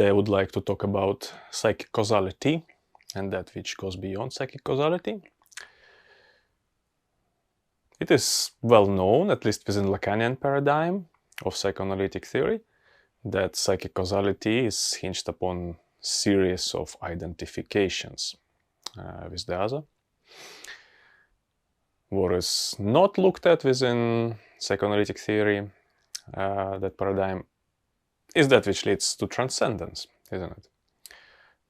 Today I would like to talk about psychic causality and that which goes beyond psychic causality. It is well known, at least within Lacanian paradigm of psychoanalytic theory, that psychic causality is hinged upon series of identifications with the other. What is not looked at within psychoanalytic theory, that paradigm, is that which leads to transcendence, isn't it?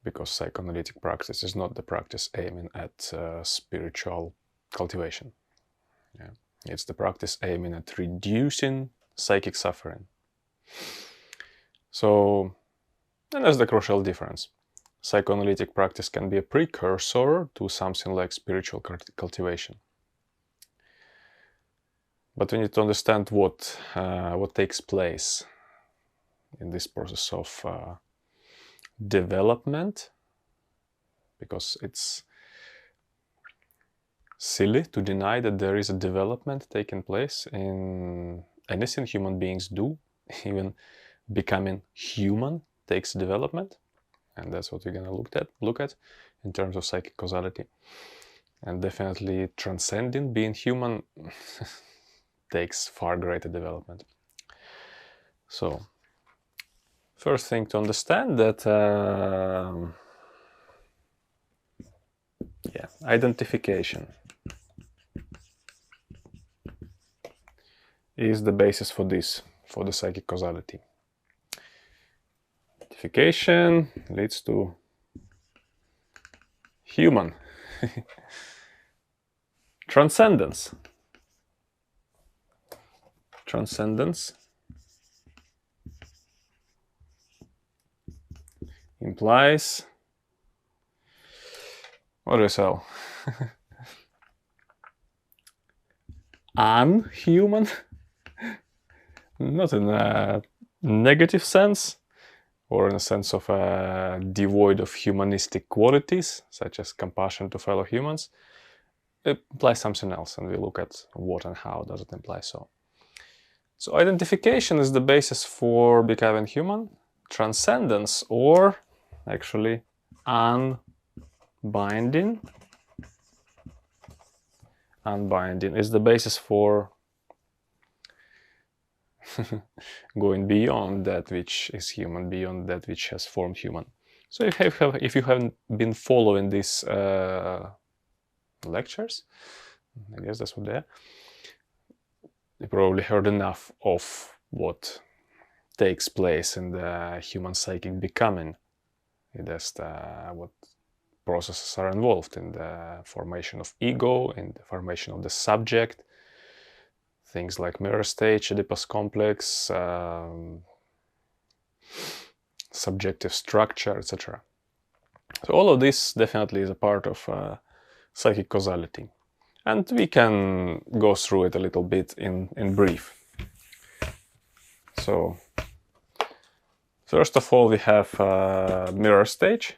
Because psychoanalytic practice is not the practice aiming at spiritual cultivation. Yeah. It's the practice aiming at reducing psychic suffering. So, and that's the crucial difference. Psychoanalytic practice can be a precursor to something like spiritual cultivation. But we need to understand what takes place in this process of development, because it's silly to deny that there is a development taking place in anything human beings do. Even becoming human takes development, and that's what we're going to look at in terms of psychic causality. And definitely transcending being human takes far greater development. So first thing to understand that identification is the basis for this, for the psychic causality. Identification leads to human. Transcendence. Transcendence implies, what do you say? Unhuman, not in a negative sense, or in a sense of devoid of humanistic qualities, such as compassion to fellow humans. It implies something else, and we look at what and how does it imply so. So identification is the basis for becoming human. Transcendence, or actually unbinding, is the basis for going beyond that which is human, beyond that which has formed human. So if you haven't been following these lectures, I guess that's what they are, you probably heard enough of what takes place in the human psychic becoming. Just what processes are involved in the formation of ego, in the formation of the subject, things like mirror stage, Oedipus complex, subjective structure, etc. So all of this definitely is a part of psychic causality. And we can go through it a little bit in brief. So, first of all, we have mirror stage,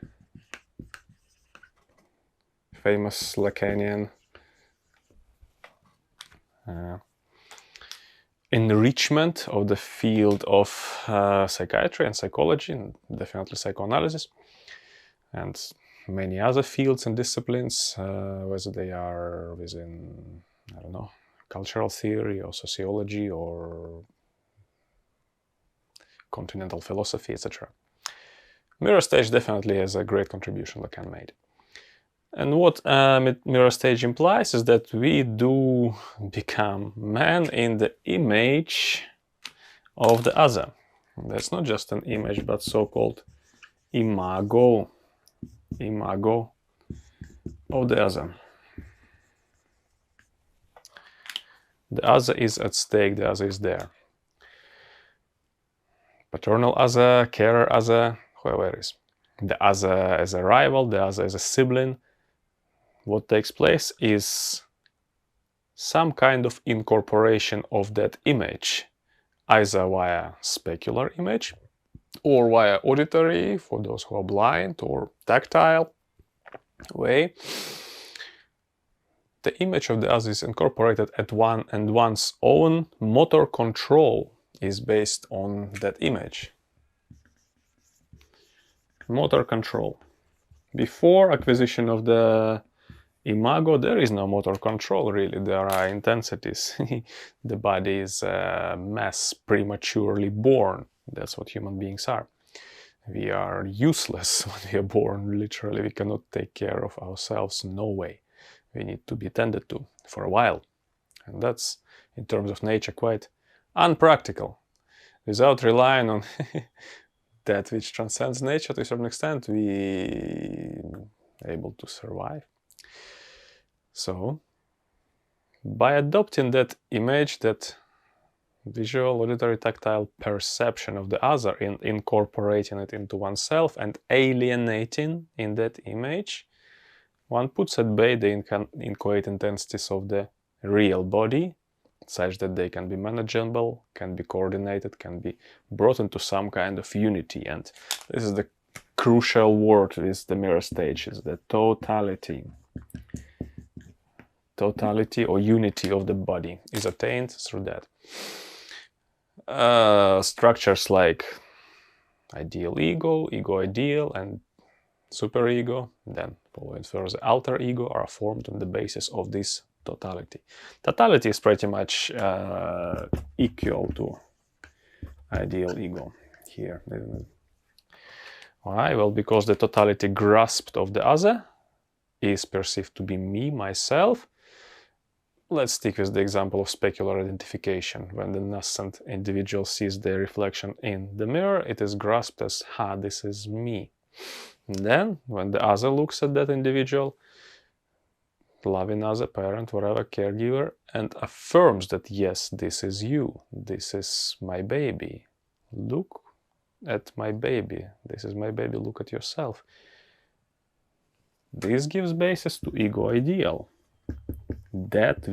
famous Lacanian enrichment of the field of psychiatry and psychology, and definitely psychoanalysis, and many other fields and disciplines, whether they are within, I don't know, cultural theory or sociology or continental philosophy, etc. Mirror stage definitely has a great contribution Lacan made. And what mirror stage implies is that we do become man in the image of the other. That's not just an image, but so-called imago of the other. The other is at stake, the other is there. Paternal other, carer other, whoever it is. The other as a rival, the other as a sibling. What takes place is some kind of incorporation of that image, either via specular image, or via auditory, for those who are blind, or tactile way. The image of the other is incorporated at one, and one's own motor control is based on that image. Motor control. Before acquisition of the imago, there is no motor control really. There are intensities. The body is a mass prematurely born. That's what human beings are. We are useless when we are born, literally. We cannot take care of ourselves, no way. We need to be tended to for a while. And that's, in terms of nature, quite unpractical. Without relying on that which transcends nature to a certain extent, we are able to survive. So, by adopting that image, that visual, auditory, tactile perception of the other, in incorporating it into oneself and alienating in that image, one puts at bay the inchoate intensities of the real body, such that they can be manageable, can be coordinated, can be brought into some kind of unity. And this is the crucial word with the mirror stage, is the totality. Totality or unity of the body is attained through that. Structures like ideal ego, ego ideal, and superego, then following further alter ego, are formed on the basis of this totality. Totality is pretty much equal to ideal ego here, isn't it? Why? Well, because the totality grasped of the other is perceived to be me, myself. Let's stick with the example of specular identification. When the nascent individual sees their reflection in the mirror, it is grasped as, ha, this is me. And then, when the other looks at that individual, loving other, parent, whatever, caregiver, and affirms that, yes, this is you, this is my baby, look at my baby, this is my baby, look at yourself. This gives basis to ego ideal. That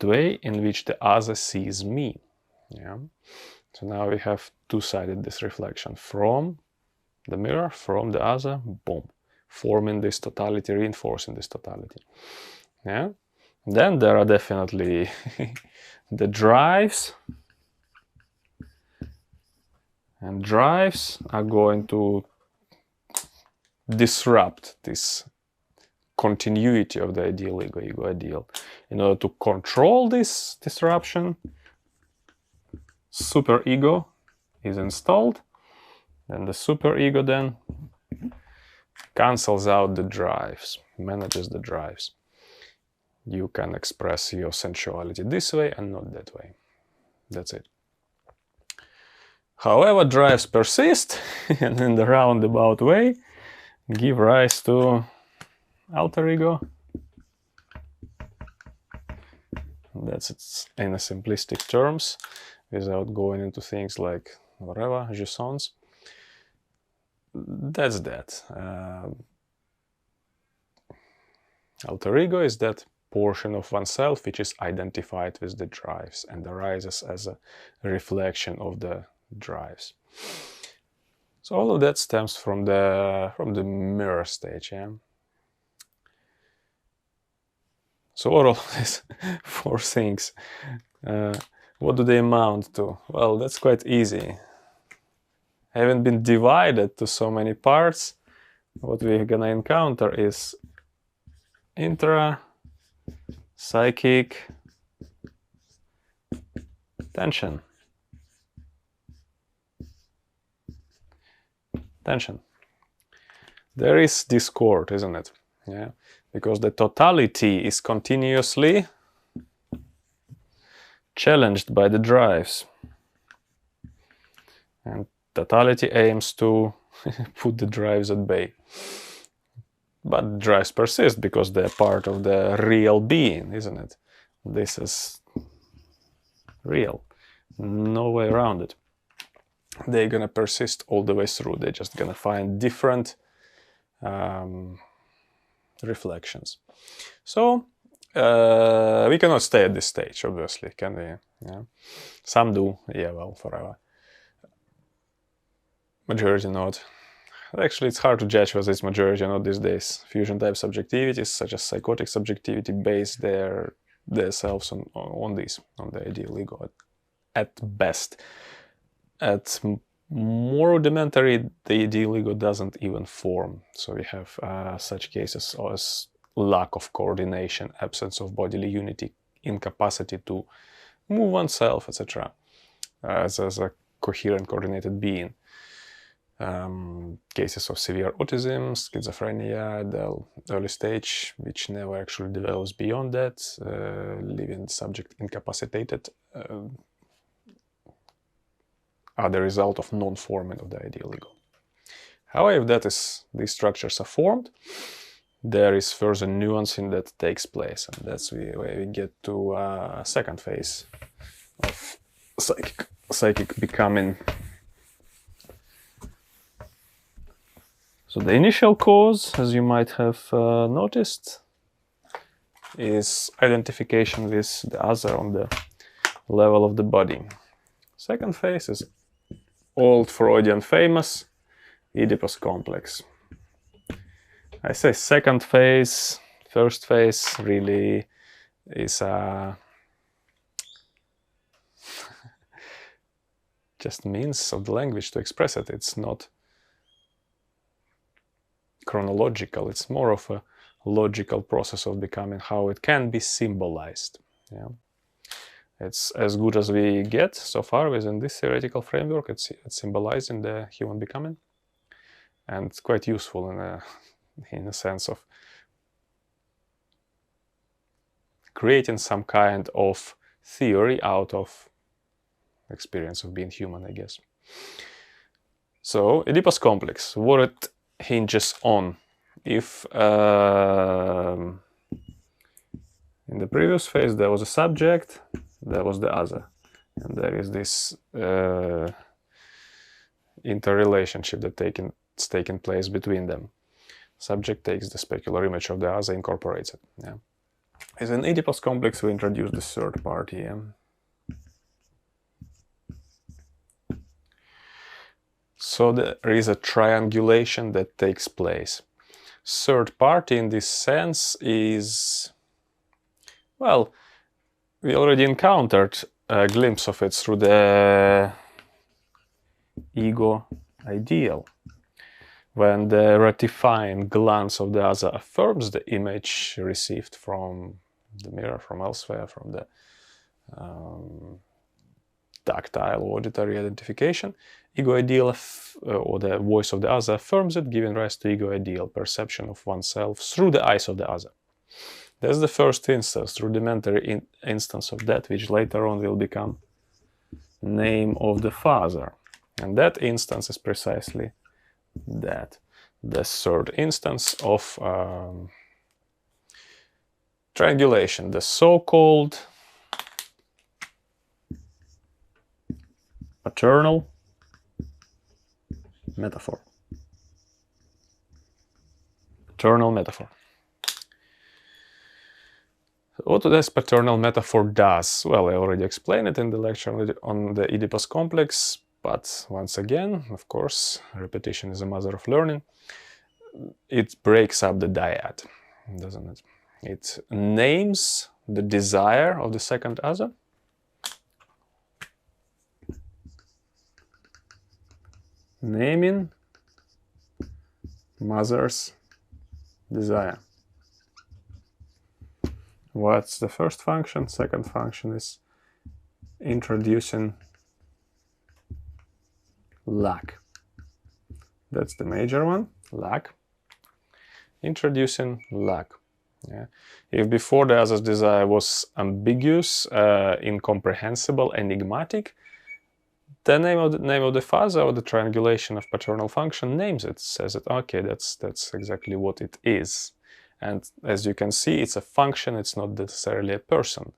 way in which the other sees me. Yeah. So now we have two-sided this reflection, from the mirror, from the other, boom, forming this totality, reinforcing this totality. Yeah. Then there are definitely the drives, and drives are going to disrupt this continuity of the ideal ego, ego ideal. In order to control this disruption, superego is installed, and the superego then cancels out the drives, manages the drives. You can express your sensuality this way and not that way. That's it. However, drives persist and in the roundabout way give rise to alter ego. That's it in a simplistic terms, without going into things like whatever, jouissance. That's that. Alter ego is that portion of oneself which is identified with the drives and arises as a reflection of the drives. So all of that stems from the mirror stage, yeah. So what are all these four things? What do they amount to? Well, that's quite easy. Having been divided to so many parts, what we're gonna encounter is intra-psychic tension. There is discord, isn't it? Yeah, because the totality is continuously challenged by the drives, and totality aims to put the drives at bay. But drives persist because they're part of the real being, isn't it? This is real, no way around it. They're gonna persist all the way through. They're just gonna find different reflections. So we cannot stay at this stage, obviously, can we? Yeah. Some do, yeah, well, forever. Majority not. Actually, it's hard to judge whether it's majority or not these days. Fusion type subjectivities, such as psychotic subjectivity, base their selves on the ideal ego at best. At more rudimentary, the ideal ego doesn't even form. So we have such cases as lack of coordination, absence of bodily unity, incapacity to move oneself, etc. As a coherent, coordinated being. Cases of severe autism, schizophrenia at the early stage, which never actually develops beyond that, leaving the subject incapacitated, are the result of non-forming of the ideal ego. However, if these structures are formed, there is further nuancing that takes place, and that's where we get to a second phase of psychic becoming. So the initial cause, as you might have noticed, is identification with the other on the level of the body. Second phase is old Freudian famous Oedipus complex. I say second phase, first phase really is just means of the language to express it. It's not chronological, it's more of a logical process of becoming, how it can be symbolized. Yeah. It's as good as we get so far within this theoretical framework. It's symbolizing the human becoming, and it's quite useful in a sense of creating some kind of theory out of experience of being human, I guess. So Oedipus complex, what it hinges on. If in the previous phase there was a subject, there was the other, and there is this interrelationship that's taking place between them. Subject takes the specular image of the other, incorporates it. Yeah. As an Oedipus complex, we introduce the third party. Yeah. So there is a triangulation that takes place. Third party in this sense is, well, we already encountered a glimpse of it through the ego ideal. When the ratifying glance of the other affirms the image received from the mirror, from elsewhere, from the tactile or auditory identification, ego ideal or the voice of the other affirms it, giving rise to ego ideal perception of oneself through the eyes of the other. That's the first instance, rudimentary instance of that, which later on will become name of the father. And that instance is precisely that, the third instance of triangulation, the so-called paternal metaphor. Paternal metaphor. What this paternal metaphor does? Well, I already explained it in the lecture on the Oedipus complex, but once again, of course, repetition is a mother of learning. It breaks up the dyad, doesn't it? It names the desire of the second other. Naming mother's desire. What's the first function? Second function is introducing lack. That's the major one, lack. Introducing lack. Yeah. If before the other's desire was ambiguous, incomprehensible, enigmatic, the name of the father, or the triangulation of paternal function, names it, says it, okay, that's exactly what it is. And as you can see, it's a function, it's not necessarily a person.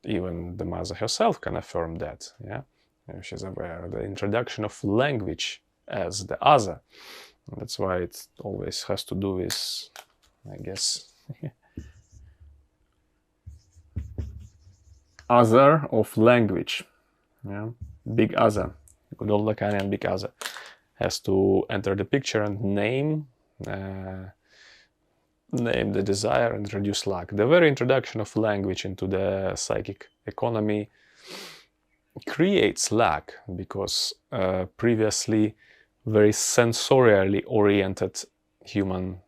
Even the mother herself can affirm that, yeah? If she's aware of the introduction of language as the other. And that's why it always has to do with, I guess, other of language, yeah? Big other, good old Lacanian big other, has to enter the picture and name the desire and introduce lack. The very introduction of language into the psychic economy creates lack, because previously very sensorially oriented human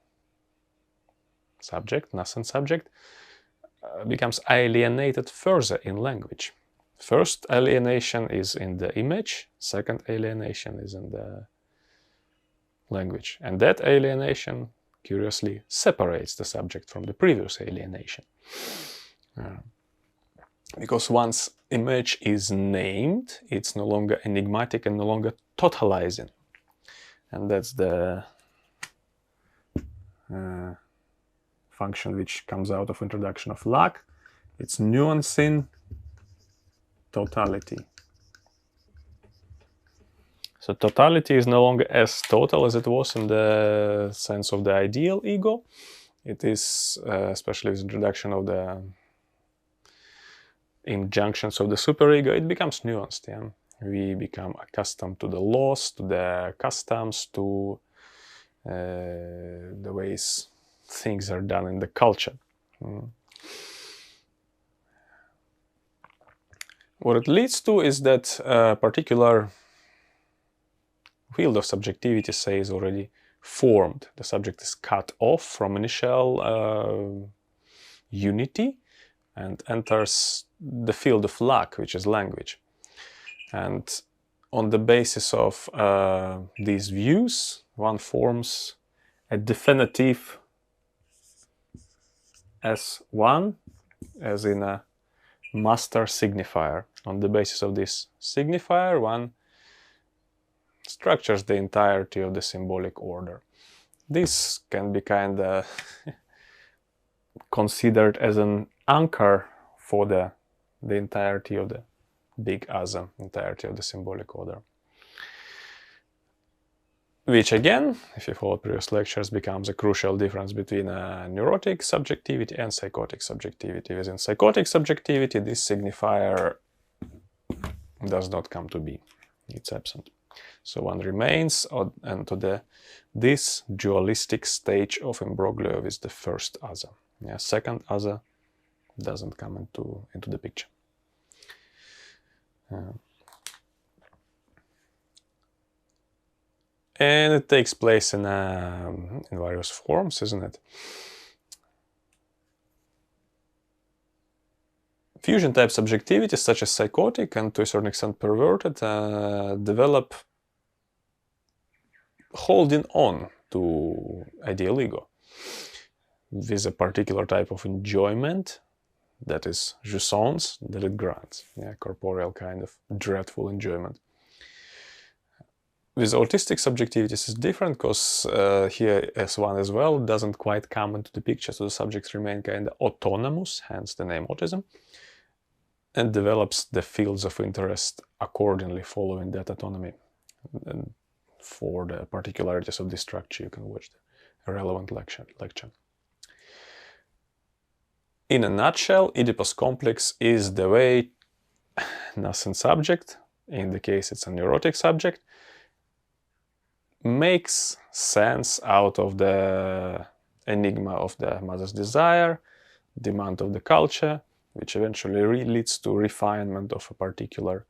subject, nascent subject, becomes alienated further in language. First alienation is in the image, second alienation is in the language. And that alienation, curiously, separates the subject from the previous alienation. Because once image is named, it's no longer enigmatic and no longer totalizing. And that's the function which comes out of introduction of lack. It's nuancing totality. So totality is no longer as total as it was in the sense of the ideal ego. It is, especially with introduction of the injunctions of the superego, it becomes nuanced. Yeah? We become accustomed to the laws, to the customs, to the ways things are done in the culture. What it leads to is that a particular field of subjectivity, say, is already formed. The subject is cut off from initial unity and enters the field of lack, which is language. And on the basis of these views, one forms a definitive S1, as in a master signifier. On the basis of this signifier, one structures the entirety of the symbolic order. This can be kind of considered as an anchor for the entirety of the big asa, entirety of the symbolic order. Which again, if you follow previous lectures, becomes a crucial difference between neurotic subjectivity and psychotic subjectivity. Within psychotic subjectivity, this signifier does not come to be. It's absent. So one remains and to this dualistic stage of imbroglio with the first asa. Yeah, second asa doesn't come into the picture. And it takes place in various forms, isn't it? Fusion type subjectivity, such as psychotic and to a certain extent perverted, develop holding on to ideal ego with a particular type of enjoyment, that is jouissance, that it grants. Yeah, corporeal kind of dreadful enjoyment. With autistic subjectivity, this is different, because here S1 as well doesn't quite come into the picture, so the subjects remain kind of autonomous, hence the name autism, and develops the fields of interest accordingly following that autonomy. And for the particularities of this structure, you can watch the relevant lecture. In a nutshell, Oedipus complex is the way nascent subject, in the case it's a neurotic subject, makes sense out of the enigma of the mother's desire, demand of the culture, which eventually leads to refinement of a particular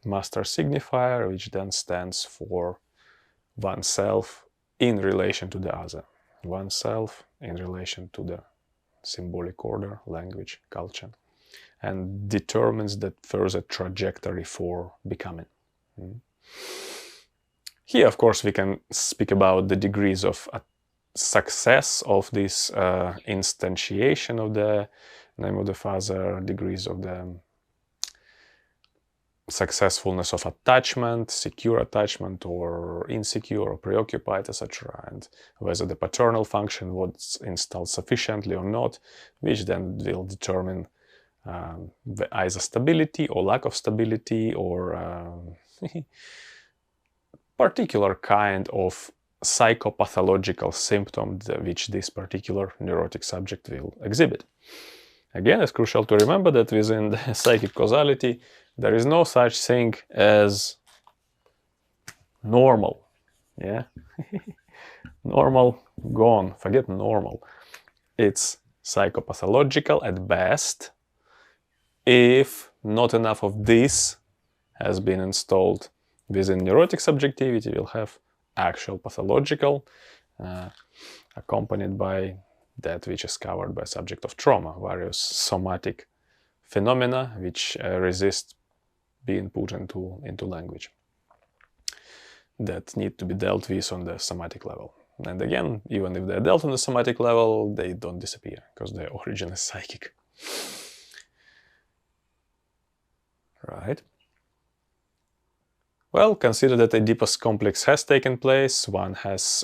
master signifier, which then stands for oneself in relation to the other. Oneself in relation to the symbolic order, language, culture, and determines the further trajectory for becoming. Here, of course, we can speak about the degrees of success of this instantiation of the name of the father, degrees of the successfulness of attachment, secure attachment or insecure or preoccupied, etc. And whether the paternal function was installed sufficiently or not, which then will determine either stability or lack of stability or particular kind of psychopathological symptom which this particular neurotic subject will exhibit. Again, it's crucial to remember that within the psychic causality, there is no such thing as normal. Yeah, normal, gone. Forget normal. It's psychopathological at best if not enough of this has been installed within neurotic subjectivity, we'll have actual pathological, accompanied by that which is covered by subject of trauma, various somatic phenomena which resist being put into language, that need to be dealt with on the somatic level. And again, even if they're dealt on the somatic level, they don't disappear, because their origin is psychic. Right. Well, consider that Oedipus complex has taken place. One has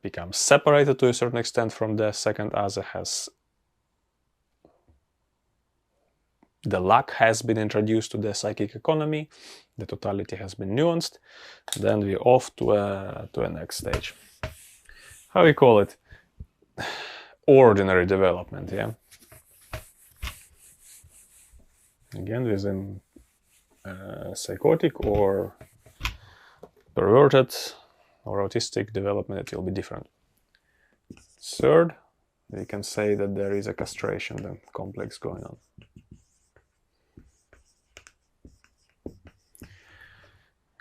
become separated to a certain extent from the second other, the luck has been introduced to the psychic economy, the totality has been nuanced, then we're off to a next stage. How we call it? Ordinary development, yeah? Again, within psychotic or perverted or autistic development, it will be different. Third, we can say that there is a castration complex going on.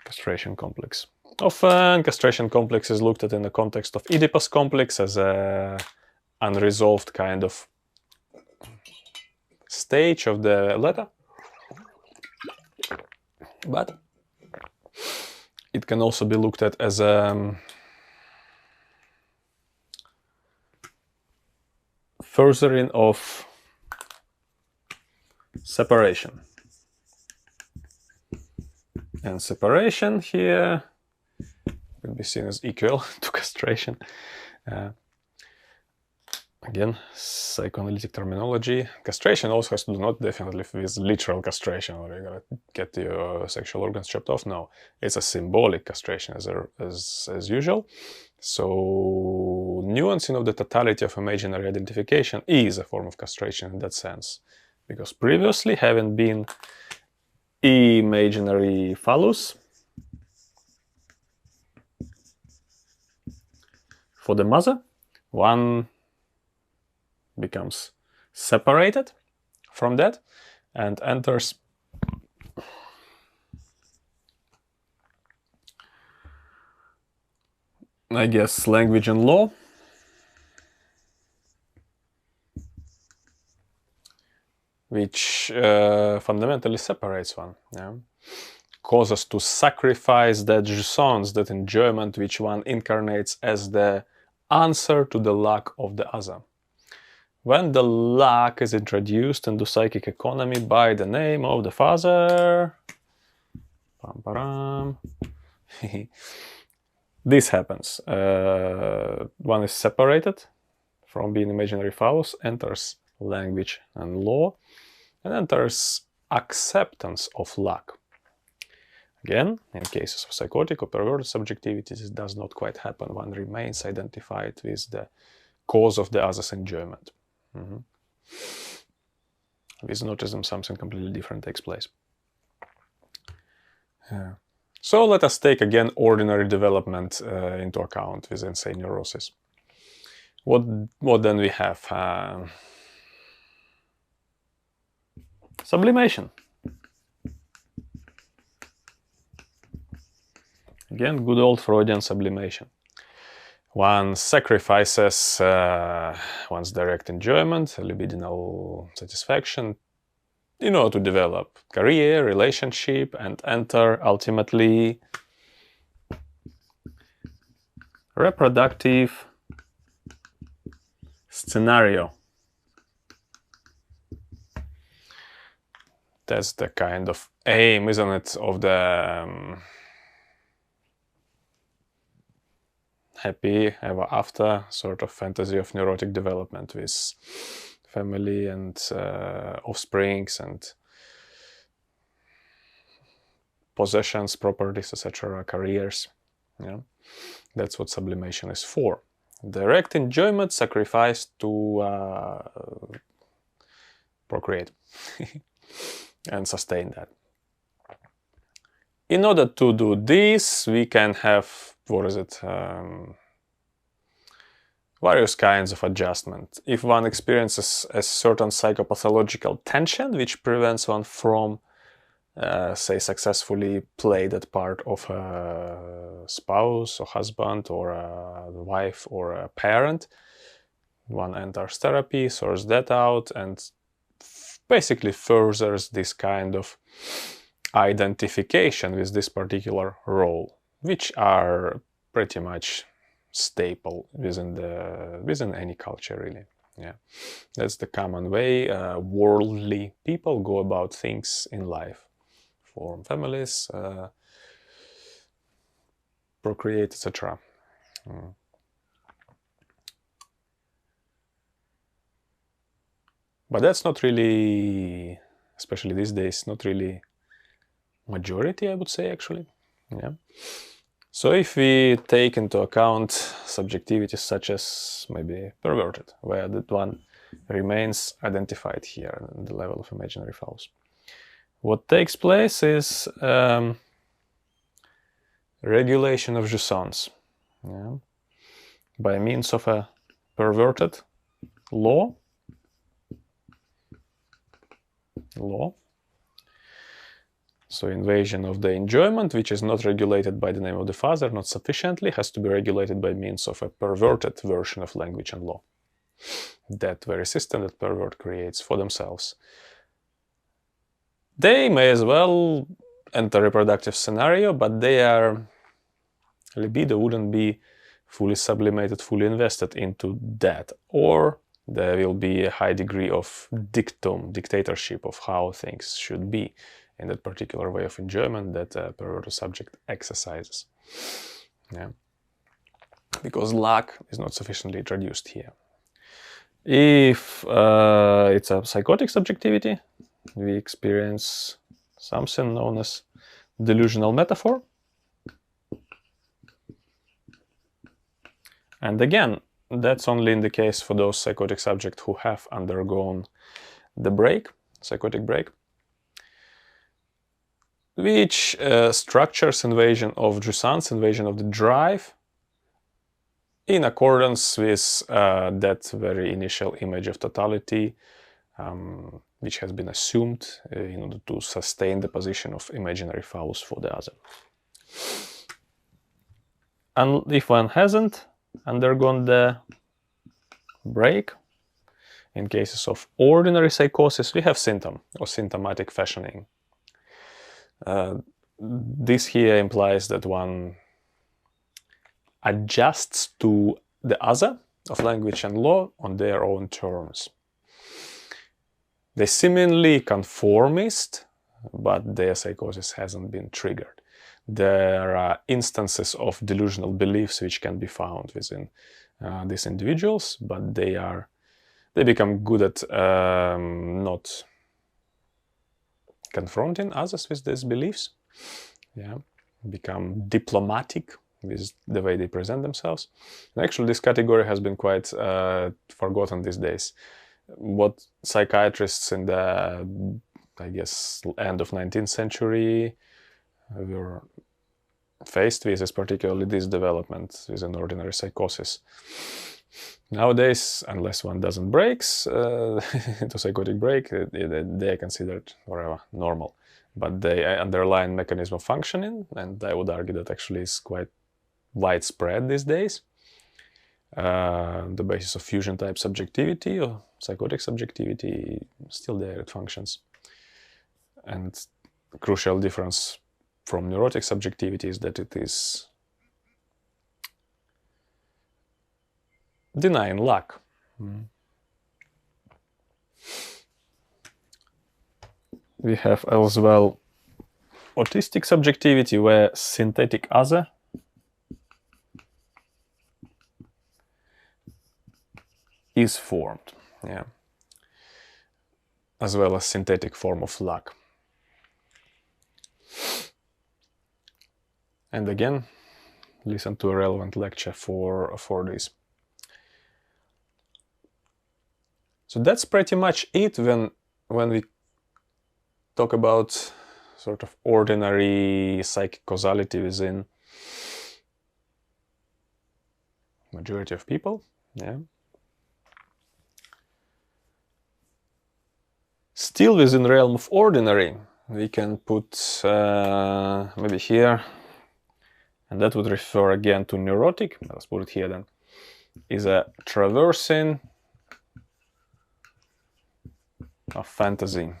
Castration complex. Often, castration complex is looked at in the context of Oedipus complex as a unresolved kind of stage of the letter. But it can also be looked at as a furthering of separation. And separation here will be seen as equal to castration. Again, psychoanalytic terminology. Castration also has to do not definitely with literal castration, where you're gonna get your sexual organs chopped off. No, it's a symbolic castration as usual. So nuancing of the totality of imaginary identification is a form of castration in that sense, because previously, having been imaginary phallus for the mother, one becomes separated from that and enters I guess language and law, which fundamentally separates one, yeah? Causes to sacrifice that jouissance, that enjoyment which one incarnates as the answer to the lack of the other. When the lack is introduced into psychic economy by the name of the father, this happens. One is separated from being imaginary phallus, enters language and law, and enters acceptance of lack. Again, in cases of psychotic or perverted subjectivity, this does not quite happen. One remains identified with the cause of the other's enjoyment. With nautism, something completely different takes place. So let us take again ordinary development into account within, say, neurosis. What then we have? Sublimation. Again, good old Freudian sublimation. One sacrifices one's direct enjoyment, libidinal satisfaction, in order to develop career, relationship, and enter ultimately reproductive scenario. That's the kind of aim, isn't it, of the happy ever after sort of fantasy of neurotic development with family and offsprings and possessions, properties, etc., careers. Yeah? That's what sublimation is for. Direct enjoyment sacrificed to procreate and sustain that. In order to do this, we can have, various kinds of adjustment. If one experiences a certain psychopathological tension which prevents one from say, successfully play that part of a spouse or husband or a wife or a parent. One enters therapy, sorts that out, and basically furthers this kind of identification with this particular role, which are pretty much staple within any culture, really. Yeah, that's the common way worldly people go about things in life: form families, procreate, etc. But that's not really, especially these days, not really majority, I would say, actually. Yeah. So if we take into account subjectivity such as maybe perverted, where that one remains identified here at the level of imaginary fouls, what takes place is regulation of jouissance, yeah, by means of a perverted law. So invasion of the enjoyment, which is not regulated by the name of the father, not sufficiently, has to be regulated by means of a perverted version of language and law. That very system that pervert creates for themselves. They may as well enter a reproductive scenario, but their libido wouldn't be fully sublimated, fully invested into that. Or there will be a high degree of dictatorship of how things should be in that particular way of enjoyment that a perverted subject exercises. Yeah. Because luck is not sufficiently introduced here. If it's a psychotic subjectivity, we experience something known as delusional metaphor. And again, that's only in the case for those psychotic subjects who have undergone the break, psychotic break, which structures invasion of jouissance, invasion of the drive, in accordance with that very initial image of totality, which has been assumed in order to sustain the position of imaginary fouls for the other. And if one hasn't undergone the break, in cases of ordinary psychosis, we have symptom or symptomatic fashioning. This here implies that one adjusts to the other of language and law on their own terms. They're seemingly conformist, but their psychosis hasn't been triggered. There are instances of delusional beliefs which can be found within these individuals, but they become good at not confronting others with these beliefs, yeah, become diplomatic with the way they present themselves. And actually, this category has been quite forgotten these days. What psychiatrists in the, I guess, end of 19th century were faced with is particularly this development within ordinary psychosis. Nowadays, unless one doesn't breaks into psychotic break, they are considered whatever normal. But they underlying mechanism of functioning, and I would argue that actually is quite widespread these days. The basis of fusion type subjectivity or psychotic subjectivity, still there it functions. And the crucial difference from neurotic subjectivity is that it is denying luck. We have as well autistic subjectivity, where synthetic other is formed, yeah, as well as synthetic form of luck. And again, listen to a relevant lecture for this. So that's pretty much it when we talk about sort of ordinary psychic causality within majority of people, yeah. Still within the realm of ordinary, we can put maybe here, and that would refer again to neurotic. Let's put it here then. Is a traversing of fantasy.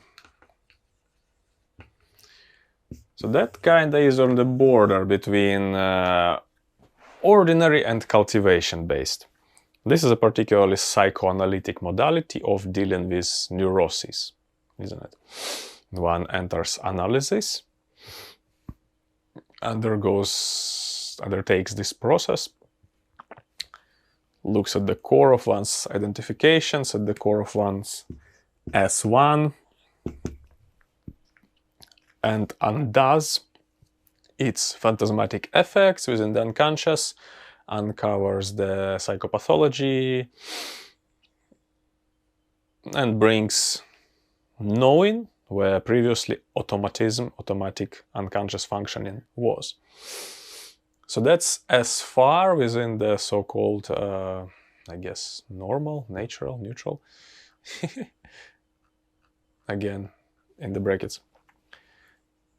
So that kind of is on the border between ordinary and cultivation based. This is a particularly psychoanalytic modality of dealing with neuroses, isn't it? One enters analysis, undertakes this process, looks at the core of one's identifications, at the core of one's S1, and undoes its phantasmatic effects within the unconscious, uncovers the psychopathology, and brings knowing where previously automatism, automatic unconscious functioning was. So that's as far within the so-called, I guess, normal, natural, neutral, again, in the brackets,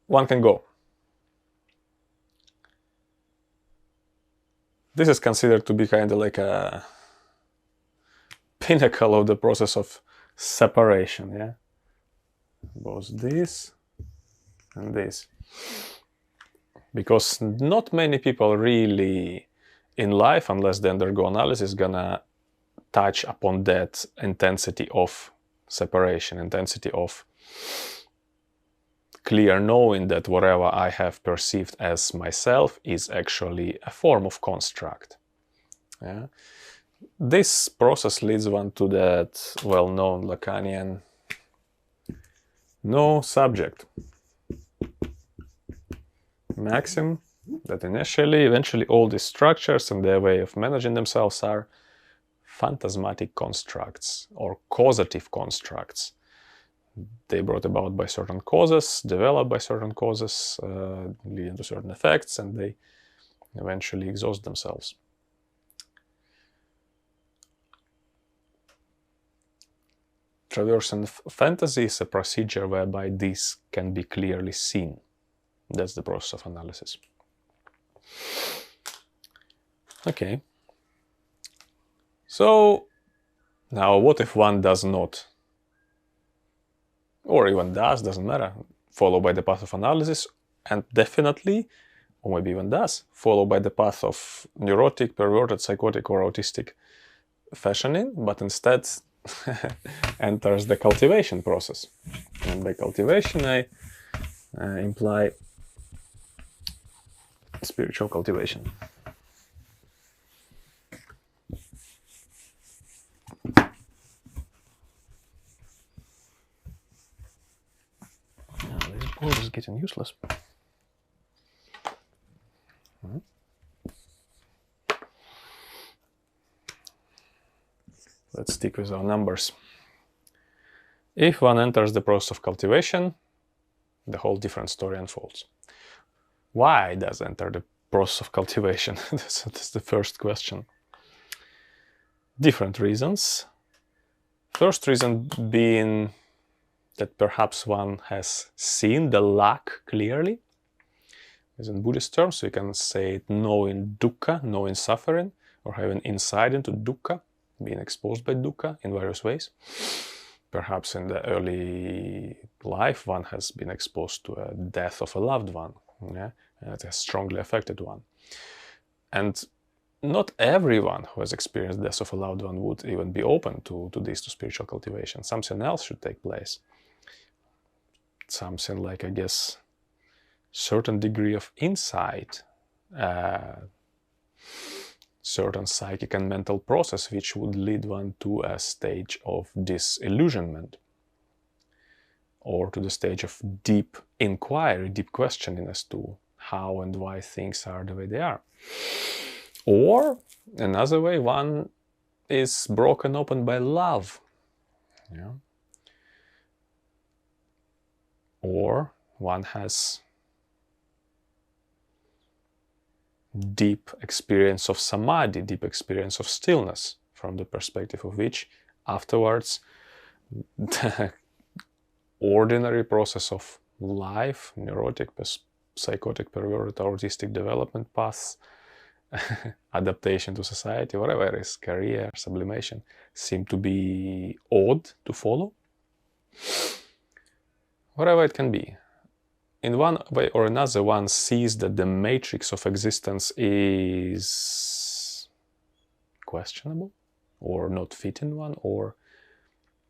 one can go. This is considered to be kind of like a pinnacle of the process of separation, yeah? Both this and this. Because not many people really in life, unless they undergo analysis, gonna touch upon that intensity of separation, intensity of clear knowing that whatever I have perceived as myself is actually a form of construct. Yeah? This process leads one to that well-known Lacanian no subject maxim, that eventually all these structures and their way of managing themselves are phantasmatic constructs or causative constructs. They brought about by certain causes, developed by certain causes, leading to certain effects, and they eventually exhaust themselves. Traversing fantasy is a procedure whereby this can be clearly seen. That's the process of analysis. Okay. So, now what if one does not, or even doesn't matter, follow by the path of analysis, and definitely, or maybe even does, follow by the path of neurotic, perverted, psychotic, or autistic fashioning, but instead enters the cultivation process. And by cultivation, I imply spiritual cultivation. Now, this board is getting useless. Let's stick with our numbers. If one enters the process of cultivation, the whole different story unfolds. Why does enter the process of cultivation? That's the first question. Different reasons. First reason being that perhaps one has seen the lack clearly. As in Buddhist terms, we can say it knowing dukkha, knowing suffering, or having insight into dukkha, being exposed by dukkha in various ways. Perhaps in the early life, one has been exposed to a death of a loved one. Yeah? And it has strongly affected one. And not everyone who has experienced death of a loved one would even be open to this, to spiritual cultivation. Something else should take place. Something like, I guess, certain degree of insight, certain psychic and mental process which would lead one to a stage of disillusionment, or to the stage of deep inquiry, deep questioning as to how and why things are the way they are. Or, another way, one is broken open by love. Yeah? Or one has deep experience of samadhi, deep experience of stillness, from the perspective of which afterwards the ordinary process of life, neurotic, psychotic, perverted, autistic development paths, adaptation to society, whatever it is, career, sublimation, seem to be odd to follow. Whatever it can be. In one way or another, one sees that the matrix of existence is questionable or not fitting one,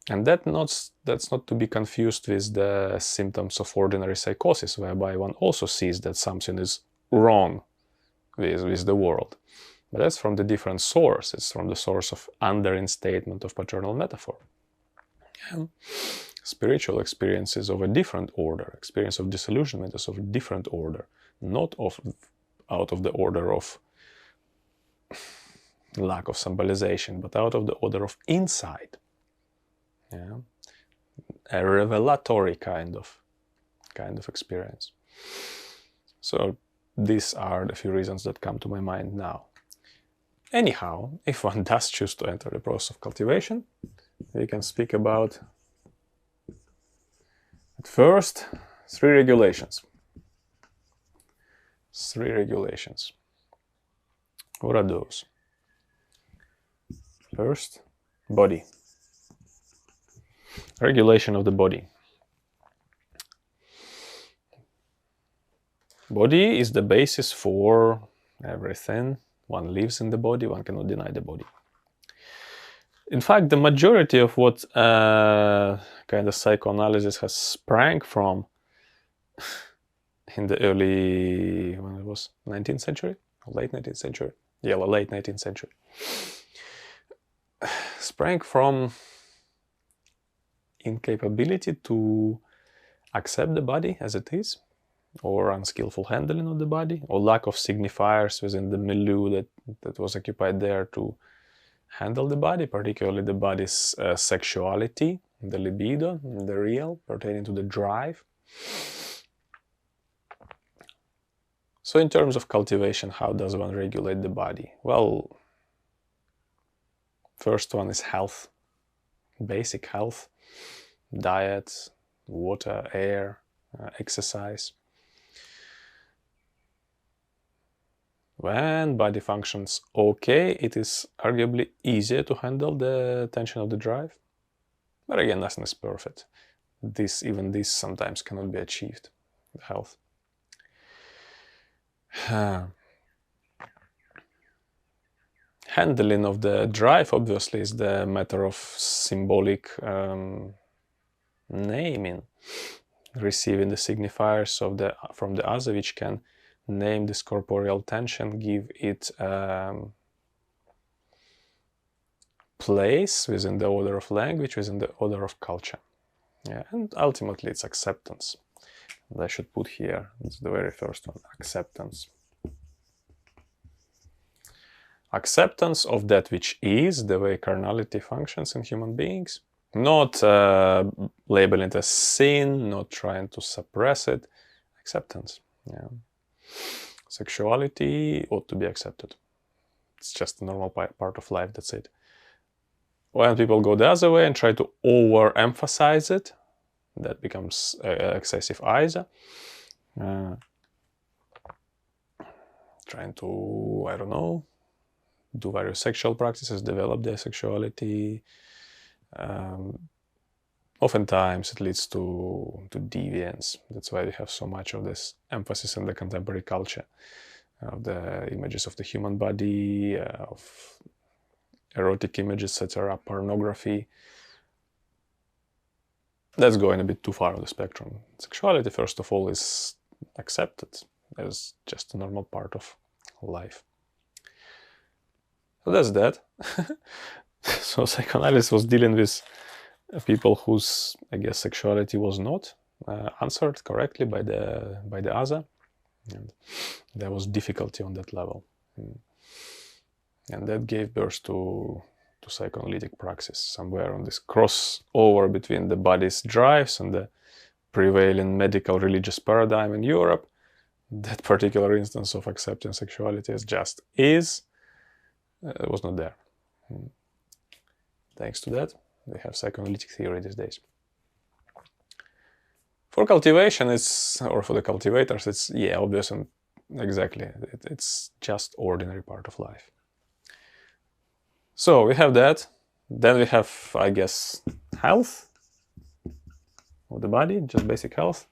and that's not to be confused with the symptoms of ordinary psychosis, whereby one also sees that something is wrong with the world. But that's from the different source. It's from the source of underinstatement of paternal metaphor. And spiritual experiences of a different order, experience of disillusionment is of a different order, not out of the order of lack of symbolization, but out of the order of insight. Yeah? A revelatory kind of experience. So these are the few reasons that come to my mind now. Anyhow, if one does choose to enter the process of cultivation, we can speak about, at first, 3 regulations. 3 regulations. What are those? First, body. Regulation of the body. Body is the basis for everything. One lives in the body, one cannot deny the body. In fact, the majority of what kind of psychoanalysis has sprang from in the early, when it was 19th century, late 19th century, yeah, late 19th century, sprang from incapability to accept the body as it is, or unskillful handling of the body, or lack of signifiers within the milieu that was occupied there to handle the body, particularly the body's sexuality, the libido, the real, pertaining to the drive. So in terms of cultivation, how does one regulate the body? Well, first one is health, basic health, diet, water, air, exercise. When body functions okay, it is arguably easier to handle the tension of the drive. But again, nothing is perfect. Even this sometimes cannot be achieved, the health. Handling of the drive, obviously, is the matter of symbolic naming, receiving the signifiers from the other, which can name this corporeal tension, give it place within the order of language, within the order of culture. Yeah, and ultimately it's acceptance. And I should put here, it's the very first one, acceptance. Acceptance of that which is, the way carnality functions in human beings. Not labeling it as sin, not trying to suppress it. Acceptance. Yeah. Sexuality ought to be accepted. It's just a normal part of life, that's it. When people go the other way and try to overemphasize it, that becomes excessive either. Trying to, I don't know, do various sexual practices, develop their sexuality. Oftentimes it leads to deviance. That's why we have so much of this emphasis in the contemporary culture of the images of the human body, of erotic images, etc., pornography. That's going a bit too far on the spectrum. Sexuality, first of all, is accepted as just a normal part of life. So that's that. So psychoanalysis was dealing with people whose, I guess, sexuality was not answered correctly by the other, and there was difficulty on that level, and that gave birth to psychoanalytic praxis, somewhere on this crossover between the body's drives and the prevailing medical religious paradigm in Europe. That particular instance of accepting sexuality as just is was not there. Thanks to that, we have psychoanalytic theory these days. For cultivation, or for the cultivators, it's, yeah, obvious and exactly. It's just ordinary part of life. So we have that. Then we have, I guess, health of the body, just basic health.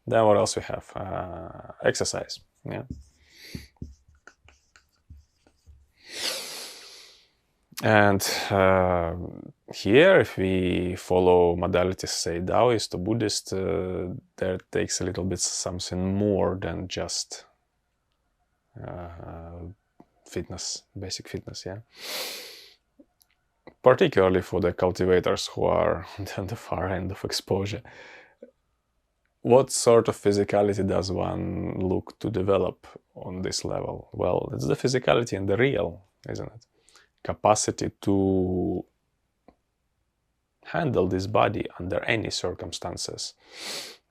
Then what else we have? Exercise. Yeah. And here, if we follow modalities, say Taoist or Buddhist, there takes a little bit something more than just fitness, basic fitness, yeah. Particularly for the cultivators who are on the far end of exposure. What sort of physicality does one look to develop on this level? Well, it's the physicality in the real, isn't it? Capacity to handle this body under any circumstances.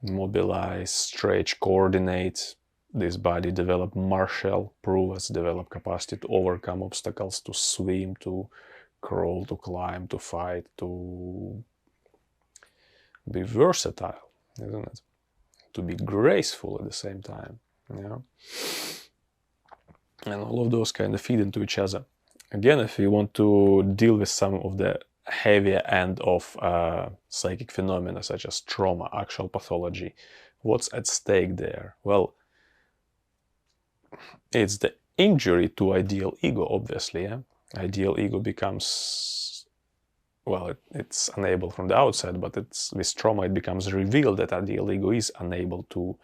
Mobilize, stretch, coordinate this body, develop martial prowess, develop capacity to overcome obstacles, to swim, to crawl, to climb, to fight, to be versatile, isn't it? To be graceful at the same time, yeah. And all of those kind of feed into each other. Again, if we want to deal with some of the heavier end of psychic phenomena, such as trauma, actual pathology, what's at stake there? Well, it's the injury to ideal ego, obviously. Yeah? Ideal ego becomes, well, it's unable from the outside, but with trauma it becomes revealed that ideal ego is unable to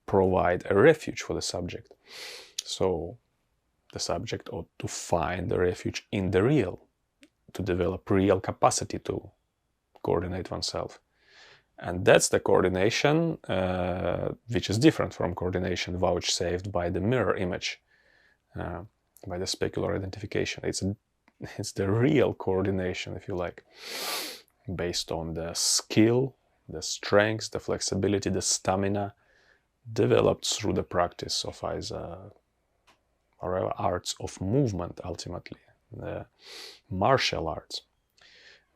provide a refuge for the subject. So the subject ought to find the refuge in the real, to develop real capacity to coordinate oneself. And that's the coordination which is different from coordination vouchsafed by the mirror image, by the specular identification. It's the real coordination, if you like, based on the skill, the strength, the flexibility, the stamina developed through the practice of either or arts of movement, ultimately, the martial arts.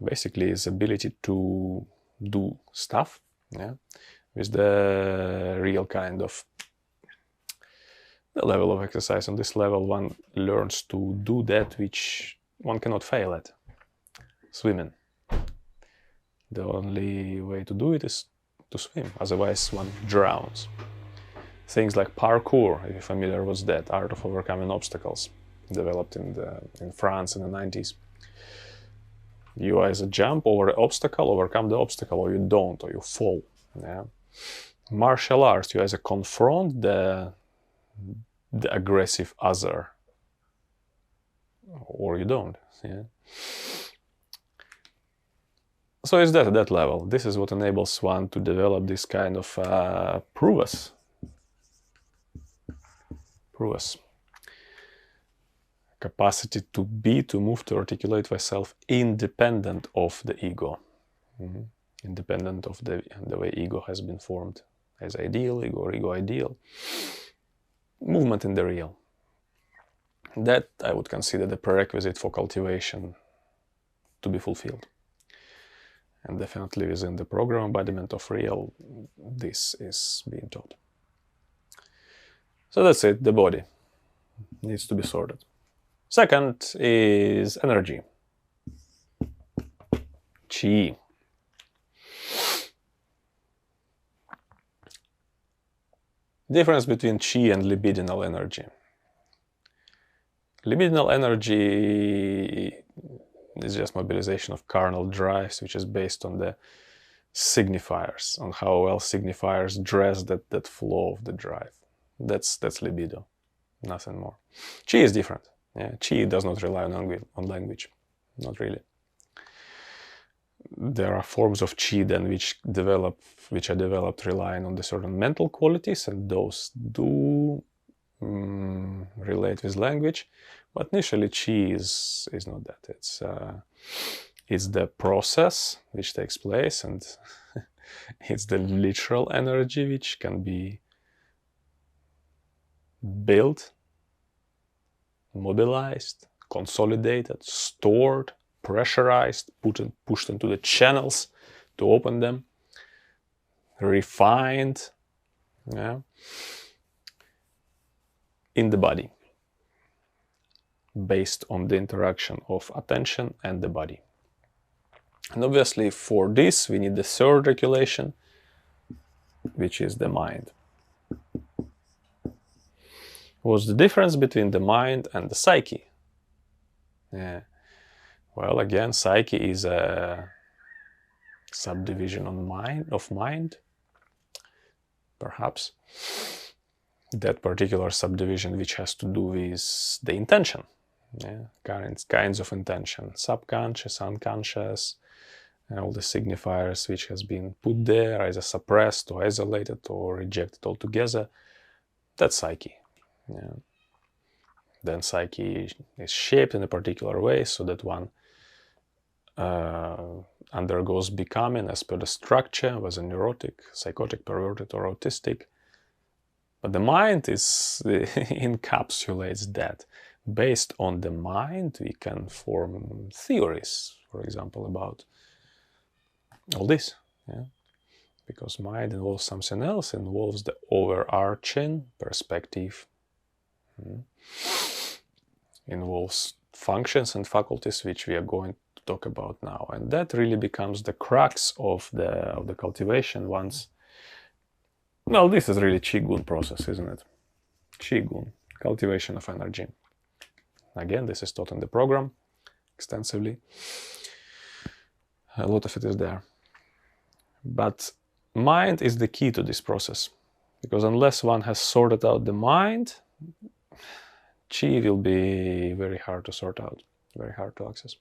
Basically, is ability to do stuff, yeah, with the real kind of the level of exercise. On this level, one learns to do that which one cannot fail at. Swimming. The only way to do it is to swim, otherwise one drowns. Things like parkour, if you're familiar with that, art of overcoming obstacles, developed in France in the 90s. You either jump over the obstacle, overcome the obstacle, or you don't, or you fall. Yeah. Martial arts, you either confront the aggressive other, or you don't. Yeah. So it's that at that level. This is what enables one to develop this kind of prowess. Capacity to be, to move, to articulate myself independent of the ego. Independent of the way ego has been formed as ideal, ego or ego ideal. Movement in the real. That I would consider the prerequisite for cultivation to be fulfilled. And definitely within the program embodiment of real, this is being taught. So that's it, the body needs to be sorted. Second is energy. Qi. Difference between qi and libidinal energy. Libidinal energy is just mobilization of carnal drives, which is based on the signifiers, on how well signifiers dress that flow of the drive. That's libido, nothing more. Qi is different. Yeah? Qi does not rely on language, not really. There are forms of qi then which are developed relying on the certain mental qualities, and those do relate with language. But initially, qi is not that. It's the process which takes place, and it's the literal energy which can be built, mobilized, consolidated, stored, pressurized, pushed into the channels to open them, refined, yeah, in the body, based on the interaction of attention and the body. And obviously for this we need the third regulation, which is the mind. What's the difference between the mind and the psyche? Yeah. Well, again, psyche is a subdivision of mind, perhaps. That particular subdivision which has to do with the intention. Yeah, kinds of intention, subconscious, unconscious, and all the signifiers which has been put there, either suppressed or isolated or rejected altogether. That's psyche. Yeah. Then psyche is shaped in a particular way so that one undergoes becoming as per the structure, whether neurotic, psychotic, perverted, or autistic. But the mind encapsulates that. Based on the mind, we can form theories, for example, about all this. Yeah? Because mind involves something else, involves the overarching perspective, involves functions and faculties which we are going to talk about now. And that really becomes the crux of the cultivation once. Well, this is really Qigong process, isn't it? Qigong, cultivation of energy. Again, this is taught in the program extensively. A lot of it is there. But mind is the key to this process, because unless one has sorted out the mind, Qi will be very hard to sort out, very hard to access.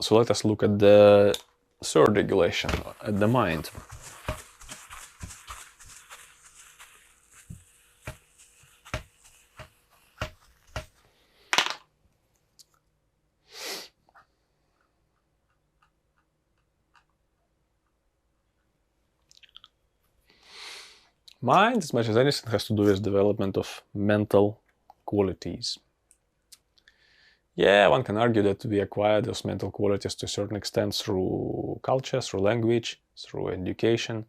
So let us look at the third regulation, at the mind. Mind, as much as anything, has to do with development of mental qualities. Yeah, one can argue that we acquire those mental qualities to a certain extent through culture, through language, through education.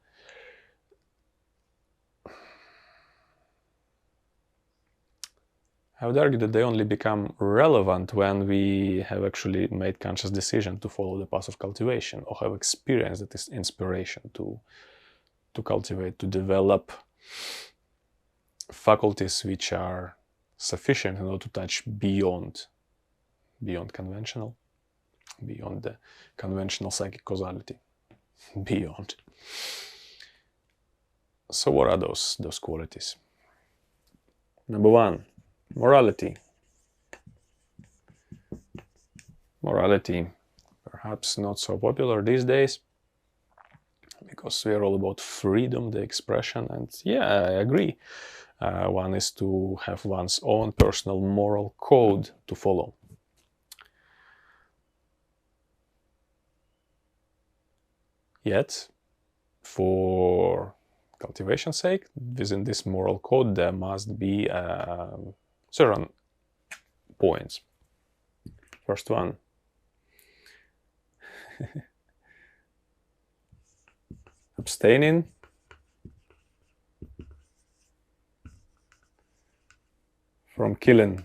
I would argue that they only become relevant when we have actually made conscious decision to follow the path of cultivation, or have experienced that is inspiration to cultivate, to develop faculties which are sufficient in order to touch beyond conventional, beyond the conventional psychic causality, beyond. So what are those qualities? Number one, morality. Morality, perhaps not so popular these days, because we are all about freedom, the expression, and yeah, I agree. One is to have one's own personal moral code to follow. Yet, for cultivation's sake, within this moral code, there must be certain points. First one. Abstaining from killing.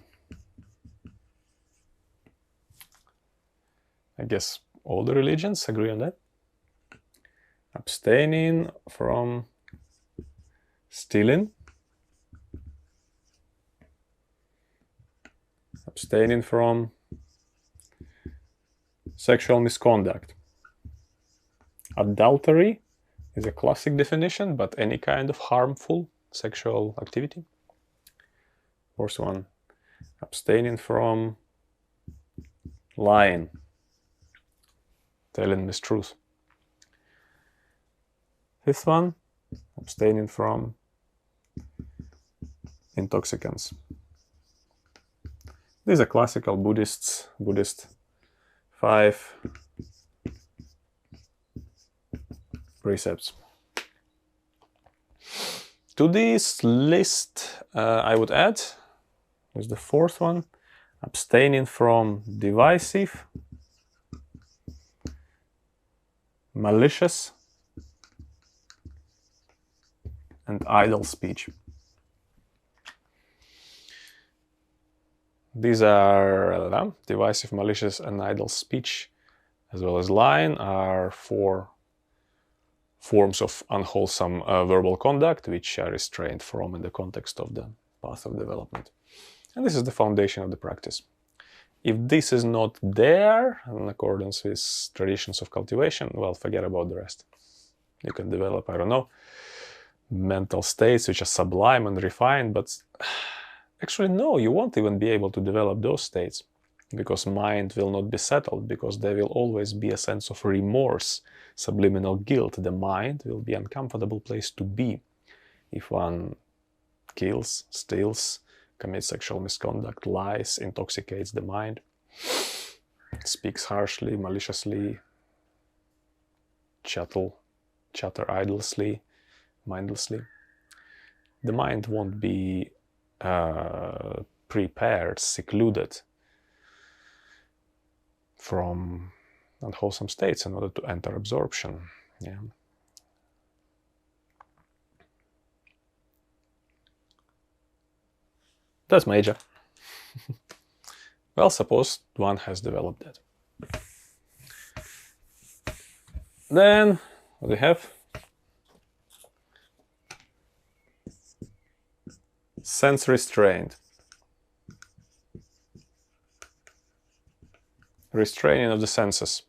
I guess all the religions agree on that. Abstaining from stealing. Abstaining from sexual misconduct. Adultery is a classic definition, but any kind of harmful sexual activity. Fourth one, abstaining from lying, telling mistruth. Fifth one, abstaining from intoxicants. These are classical Buddhist 5 precepts. To this list, I would add, is the fourth one, abstaining from divisive, malicious and idle speech. These are divisive, malicious, and idle speech, as well as lying, are 4 forms of unwholesome verbal conduct, which are restrained from in the context of the path of development. And this is the foundation of the practice. If this is not there, in accordance with traditions of cultivation, well, forget about the rest. You can develop, I don't know, mental states which are sublime and refined, but actually no, you won't even be able to develop those states, because mind will not be settled, because there will always be a sense of remorse, subliminal guilt. The mind will be an uncomfortable place to be. If one kills, steals, commits sexual misconduct, lies, intoxicates the mind, speaks harshly, maliciously, chatter idlessly, mindlessly, the mind won't be prepared, secluded from unwholesome states in order to enter absorption. Yeah. That's major. Well, suppose one has developed that. Then what do we have? Sense restraint. Restraining of the senses.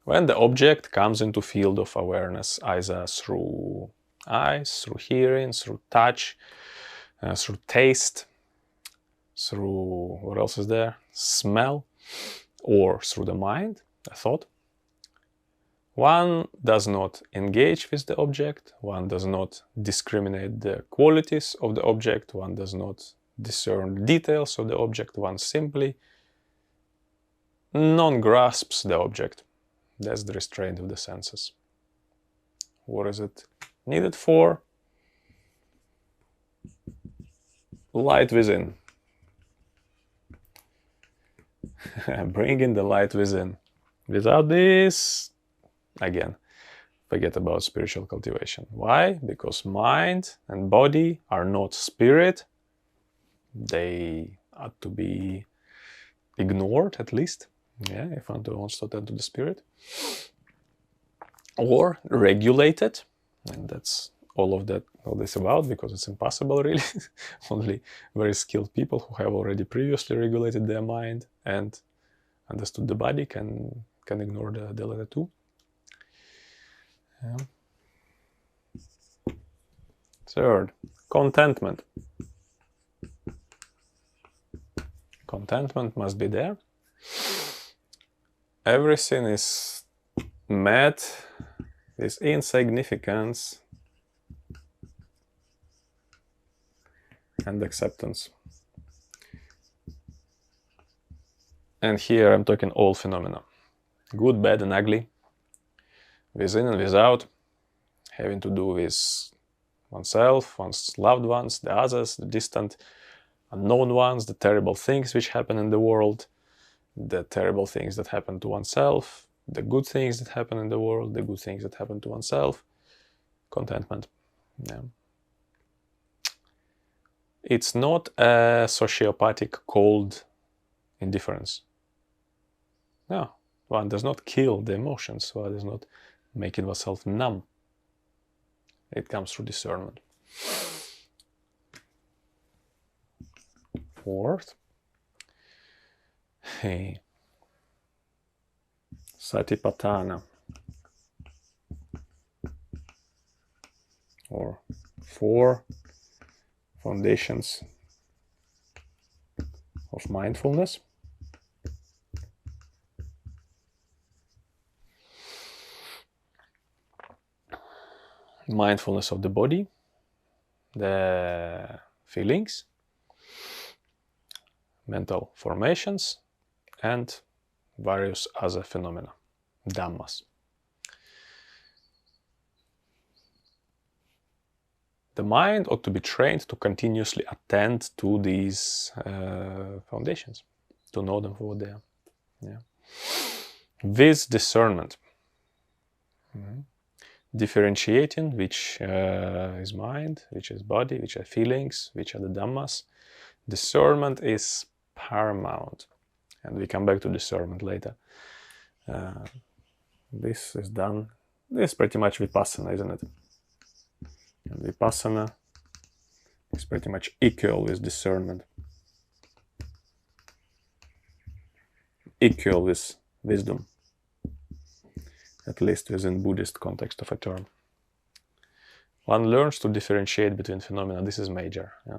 When the object comes into field of awareness, either through eyes, through hearing, through touch, through taste, through, what else is there? Smell, or through the mind, a thought. One does not engage with the object, one does not discriminate the qualities of the object, one does not discern details of the object, one simply non-grasps the object. That's the restraint of the senses. What is it needed for? Light within. Bring in the light within. Without this, again, forget about spiritual cultivation. Why? Because mind and body are not spirit. They are to be ignored, at least, yeah, if one wants to attend to the spirit, or regulated, and that's all this about, because it's impossible, really. Only very skilled people who have already previously regulated their mind and understood the body can ignore the latter two. Yeah. Third, contentment. Contentment must be there. Everything is met with insignificance and acceptance. And here I'm talking all phenomena. Good, bad and ugly, within and without, having to do with oneself, one's loved ones, the others, the distant, unknown ones, the terrible things which happen in the world, the terrible things that happen to oneself, the good things that happen in the world, the good things that happen to oneself. Contentment. Yeah. It's not a sociopathic cold indifference. No, one does not kill the emotions, one does not make oneself numb. It comes through discernment. Fourth, Satipatthana, or 4 foundations of mindfulness. Mindfulness of the body, the feelings, mental formations, and various other phenomena, dhammas. The mind ought to be trained to continuously attend to these foundations, to know them for what they are. Yeah. With discernment. Differentiating which is mind, which is body, which are feelings, which are the dhammas. Discernment is paramount. And we come back to discernment later. This is done. This is pretty much vipassana, isn't it? And vipassana is pretty much equal with discernment. Equal with wisdom. At least within Buddhist context of a term. One learns to differentiate between phenomena. This is major. Yeah.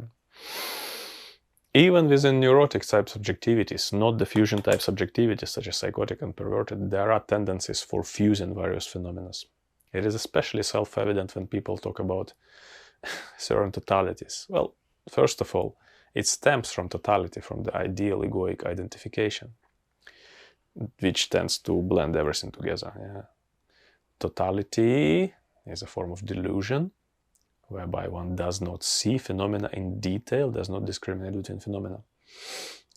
Even within neurotic type subjectivities, not the fusion type subjectivities such as psychotic and perverted, there are tendencies for fusing various phenomena. It is especially self-evident when people talk about certain totalities. Well, first of all, it stems from totality, from the ideal egoic identification, which tends to blend everything together. Yeah. Totality is a form of delusion, whereby one does not see phenomena in detail, does not discriminate between phenomena.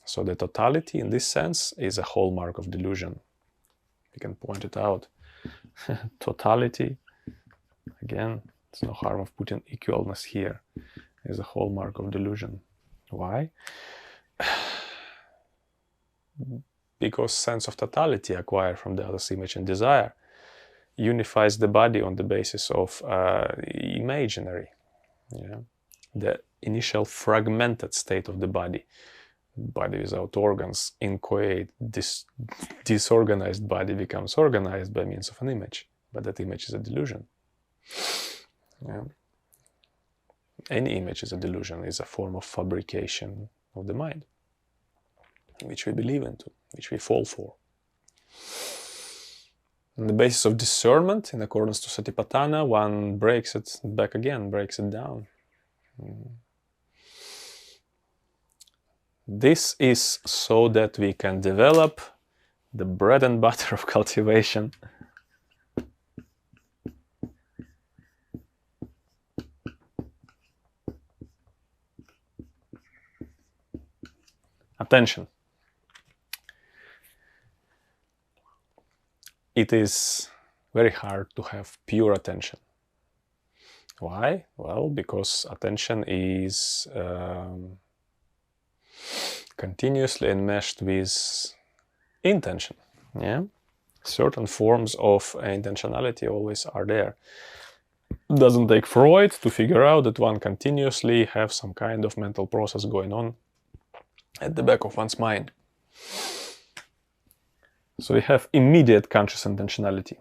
So the totality, in this sense, is a hallmark of delusion. We can point it out. Totality, again, there's no harm of putting equalness here, is a hallmark of delusion. Why? Because sense of totality acquired from the other's image and desire unifies the body on the basis of imaginary. Yeah? The initial fragmented state of the body without organs, inchoate, disorganized body becomes organized by means of an image, but that image is a delusion. Yeah? Any image is a delusion, is a form of fabrication of the mind, which we believe into, which we fall for. On the basis of discernment, in accordance to Satipatthana, one breaks it back again, breaks it down. This is so that we can develop the bread and butter of cultivation. Attention. It is very hard to have pure attention. Why? Well, because attention is continuously enmeshed with intention. Yeah? Certain forms of intentionality always are there. It doesn't take Freud to figure out that one continuously have some kind of mental process going on at the back of one's mind. So we have immediate conscious intentionality.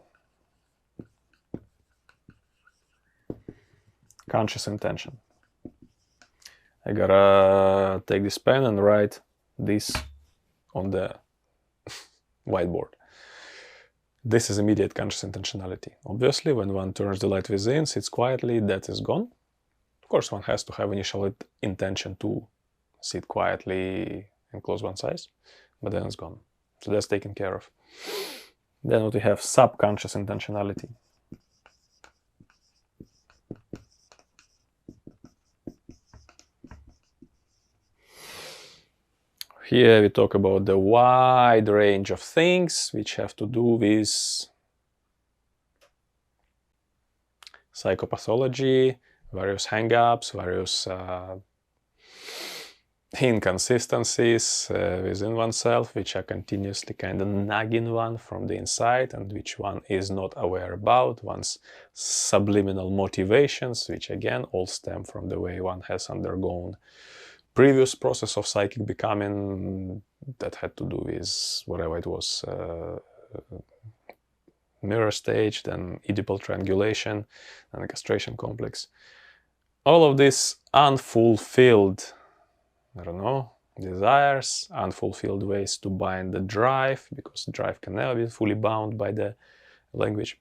Conscious intention. I gotta take this pen and write this on the whiteboard. This is immediate conscious intentionality. Obviously, when one turns the light within, sits quietly, that is gone. Of course, one has to have initial intention to sit quietly and close one's eyes, but then it's gone. So that's taken care of. Then what we have, subconscious intentionality. Here we talk about the wide range of things which have to do with psychopathology, various hang-ups, various inconsistencies within oneself, which are continuously kind of nagging one from the inside and which one is not aware about, one's subliminal motivations, which again all stem from the way one has undergone previous process of psychic becoming that had to do with whatever it was, mirror stage, then Oedipal triangulation, and the castration complex. All of this unfulfilled, I don't know, desires, unfulfilled ways to bind the drive, because the drive can never be fully bound by the language.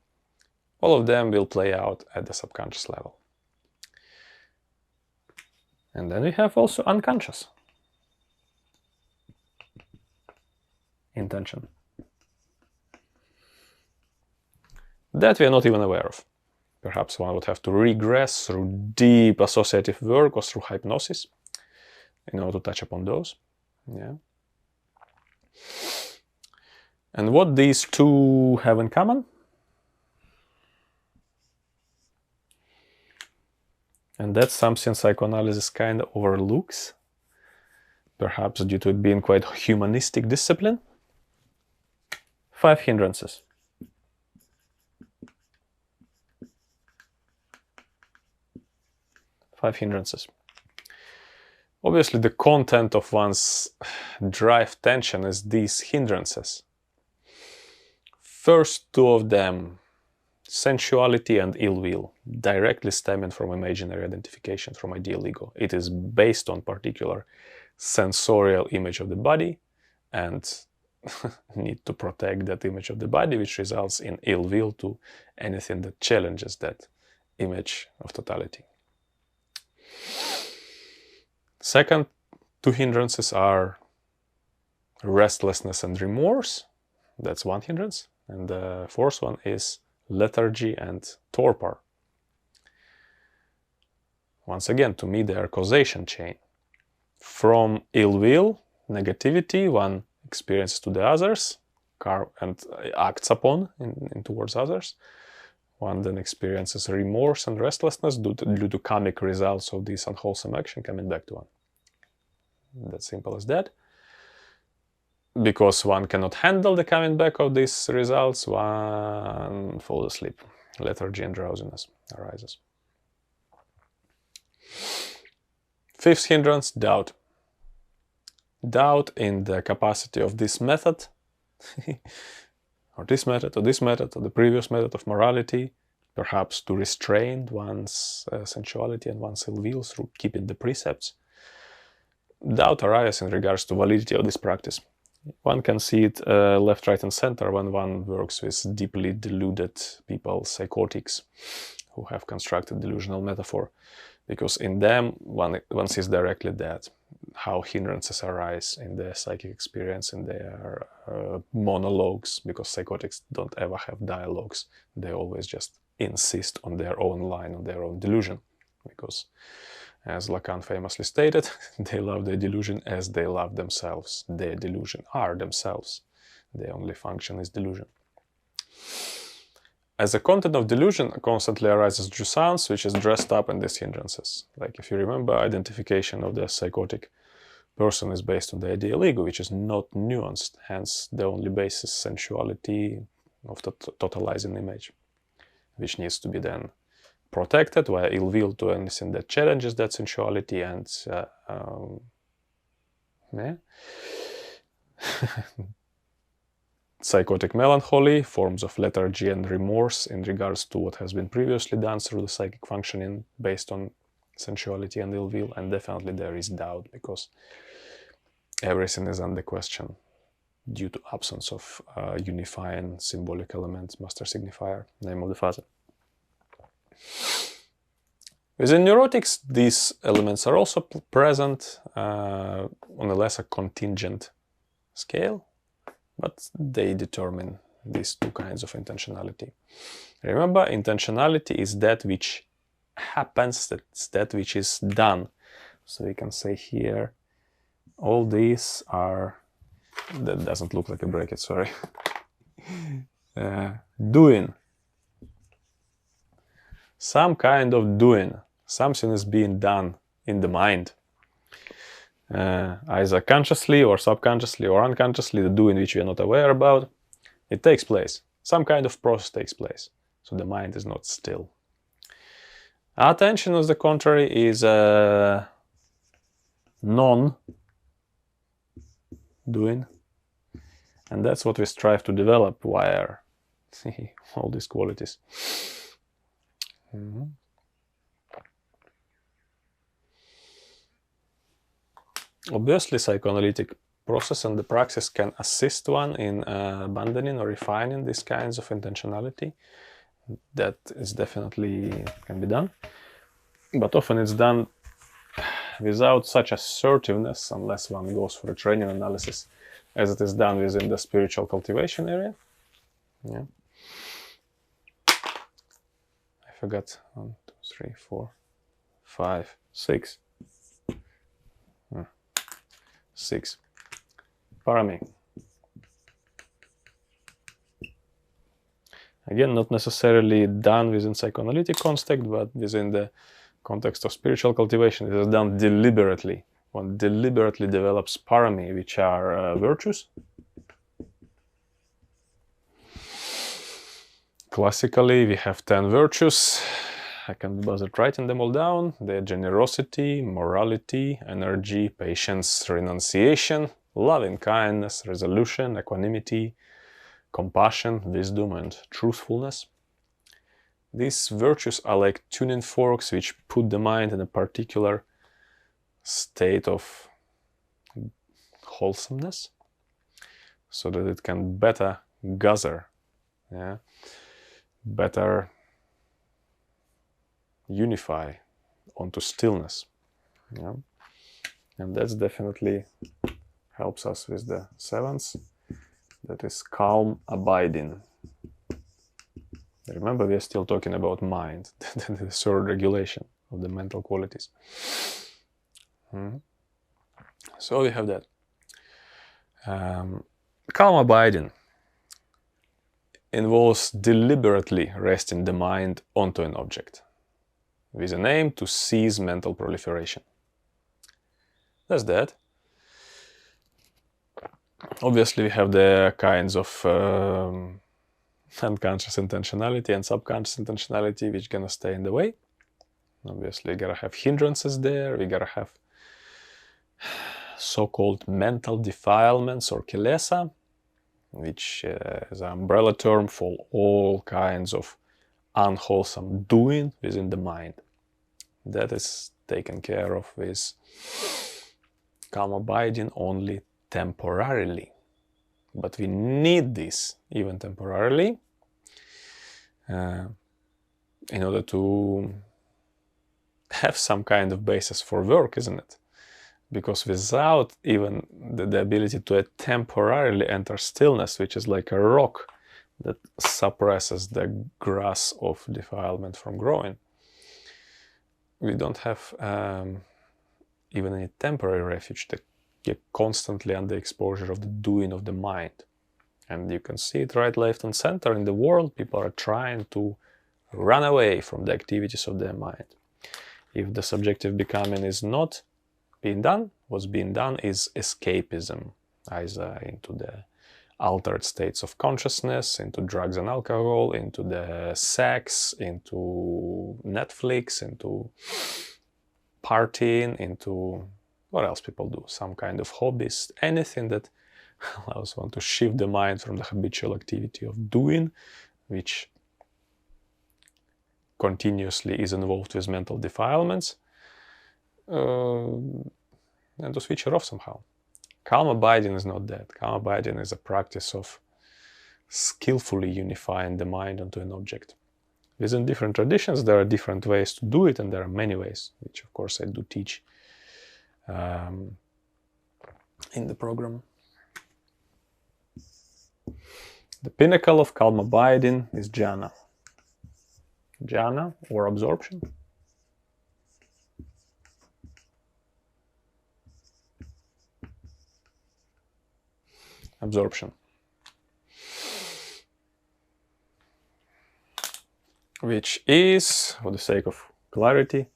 All of them will play out at the subconscious level. And then we have also unconscious intention. That we are not even aware of. Perhaps one would have to regress through deep associative work or through hypnosis in order to touch upon those. Yeah. And what these two have in common? And that's something psychoanalysis kind of overlooks, perhaps due to it being quite humanistic discipline. 5 hindrances. Obviously, the content of one's drive tension is these hindrances. First two of them, sensuality and ill will, directly stemming from imaginary identification, from ideal ego. It is based on particular sensorial image of the body and need to protect that image of the body, which results in ill will to anything that challenges that image of totality. Second two hindrances are restlessness and remorse. That's one hindrance. And the fourth one is lethargy and torpor. Once again, to me, they are causation chain. From ill will, negativity, one experiences to the others and acts upon in towards others. One then experiences remorse and restlessness due to karmic results of this unwholesome action coming back to one. That's simple as that. Because one cannot handle the coming back of these results, one falls asleep. Lethargy and drowsiness arises. Fifth hindrance, doubt. Doubt in the capacity of this method, or this method, or this method, or the previous method of morality, perhaps to restrain one's sensuality and one's ill will through keeping the precepts. Doubt arises in regards to validity of this practice. One can see it left, right, and center when one works with deeply deluded people, psychotics, who have constructed delusional metaphor. Because in them, one sees directly that, how hindrances arise in their psychic experience, in their monologues, because psychotics don't ever have dialogues. They always just insist on their own line, on their own delusion. Because, as Lacan famously stated, they love their delusion as they love themselves. Their delusion are themselves. Their only function is delusion. As a content of delusion constantly arises jouissance, which is dressed up in these hindrances. Like if you remember, identification of the psychotic person is based on the ideal ego, which is not nuanced. Hence, the only basis sensuality of the totalizing image, which needs to be then protected via ill will to anything that challenges that sensuality and psychotic melancholy, forms of lethargy and remorse in regards to what has been previously done through the psychic functioning based on sensuality and ill will, and definitely there is doubt because everything is under question due to absence of unifying symbolic element, master signifier, name of the father. Within neurotics, these elements are also present on a lesser contingent scale, but they determine these two kinds of intentionality. Remember, intentionality is that which happens, that's that which is done. So we can say here, all these are, that doesn't look like a bracket, sorry, doing. Some kind of doing. Something is being done in the mind. Either consciously or subconsciously or unconsciously, the doing which we are not aware about, it takes place. Some kind of process takes place. So the mind is not still. Attention, on the contrary, is non-doing. And that's what we strive to develop via all these qualities. Obviously, psychoanalytic process and the praxis can assist one in abandoning or refining these kinds of intentionality. That is definitely can be done. But often it's done without such assertiveness, unless one goes for a training analysis, as it is done within the spiritual cultivation area. Yeah. I forgot 1, 2, 3, 4, 5, 6. 6. Parami. Again, not necessarily done within psychoanalytic context, but within the context of spiritual cultivation. It is done deliberately. One deliberately develops parami, which are virtues. Classically, we have 10 virtues. I can't be bothered writing them all down. They're generosity, morality, energy, patience, renunciation, loving kindness, resolution, equanimity, compassion, wisdom, and truthfulness. These virtues are like tuning forks which put the mind in a particular state of wholesomeness so that it can better gather, better unify onto stillness. And that's definitely helps us with the 7th. That is calm abiding. Remember, we are still talking about mind, the 3rd regulation of the mental qualities. So we have that. Calm abiding involves deliberately resting the mind onto an object with an aim to cease mental proliferation. That's that. Obviously, we have the kinds of unconscious intentionality and subconscious intentionality which gonna stay in the way. Obviously, we gotta have hindrances there. We gotta have so-called mental defilements or kilesa, which is an umbrella term for all kinds of unwholesome doing within the mind. That is taken care of with calm abiding only temporarily. But we need this even temporarily in order to have some kind of basis for work, isn't it? Because without even the ability to temporarily enter stillness, which is like a rock that suppresses the grass of defilement from growing, we don't have even any temporary refuge. You're constantly under exposure of the doing of the mind. And you can see it right, left, and center in the world. People are trying to run away from the activities of their mind. If the subjective becoming is not being done, what's being done is escapism, either into the altered states of consciousness, into drugs and alcohol, into the sex, into Netflix, into partying, into what else people do, some kind of hobbies, anything that allows one to shift the mind from the habitual activity of doing, which continuously is involved with mental defilements, and to switch it off somehow. Calm abiding is not that. Calm abiding is a practice of skillfully unifying the mind onto an object. Within different traditions, there are different ways to do it, and there are many ways, which of course I do teach in the program. The pinnacle of calm abiding is jhana. Jhana, or absorption. Absorption. Which is, for the sake of clarity,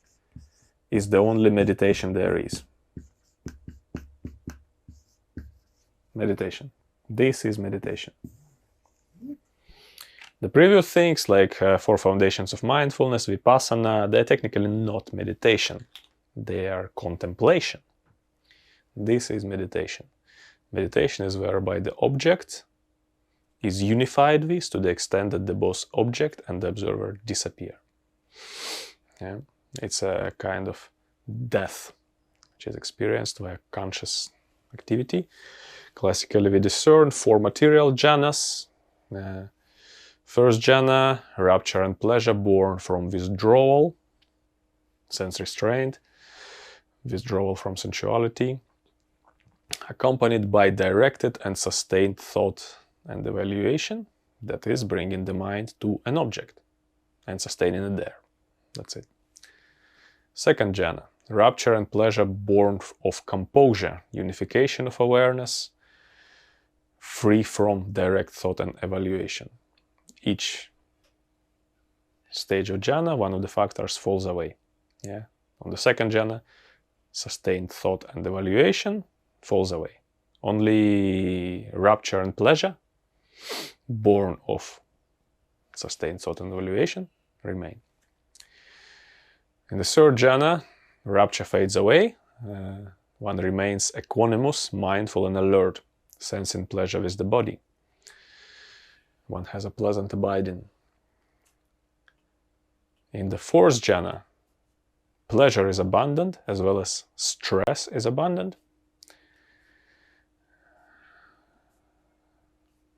is the only meditation there is. Meditation. This is meditation. The previous things, like 4 foundations of mindfulness, vipassana, they're technically not meditation. They are contemplation. This is meditation. Meditation is whereby the object is unified with to the extent that the both object and the observer disappear. It's a kind of death, which is experienced via conscious activity. Classically, we discern 4 material jhanas. First jhana, rapture and pleasure born from withdrawal, sense restraint, withdrawal from sensuality, accompanied by directed and sustained thought and evaluation, that is, bringing the mind to an object and sustaining it there. That's it. Second jhana, rapture and pleasure born of composure, unification of awareness, free from direct thought and evaluation. Each stage of jhana, one of the factors falls away. Yeah. On the second jhana, sustained thought and evaluation falls away. Only rapture and pleasure, born of sustained thought and evaluation, remain. In the third jhana, rapture fades away. One remains equanimous, mindful and alert, sensing pleasure with the body. One has a pleasant abiding. In the fourth jhana, pleasure is abundant as well as stress is abundant.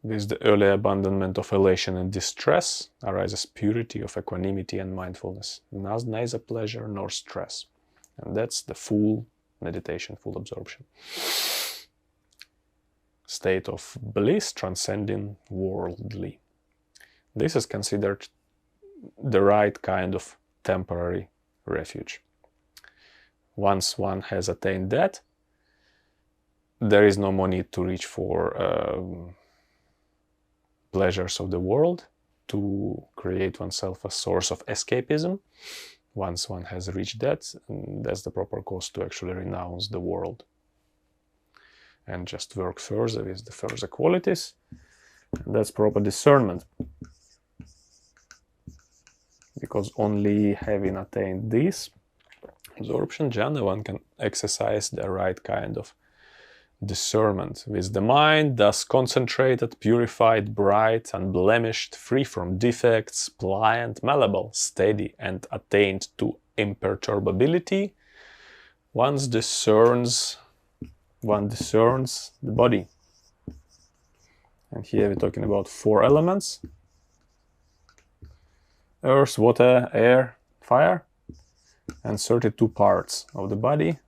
With the early abandonment of elation and distress arises purity of equanimity and mindfulness, neither pleasure nor stress. And that's the full meditation, full absorption. State of bliss transcending worldly. This is considered the right kind of temporary refuge. Once one has attained that, there is no more need to reach for pleasures of the world, to create oneself a source of escapism. Once one has reached that, that's the proper course to actually renounce the world and just work further with the further qualities. That's proper discernment. Because only having attained this absorption jhana, one can exercise the right kind of discernment, with the mind thus concentrated, purified, bright, unblemished, free from defects, pliant, malleable, steady, and attained to imperturbability. One discerns the body. And here we're talking about 4 elements: earth, water, air, fire, and 32 parts of the body.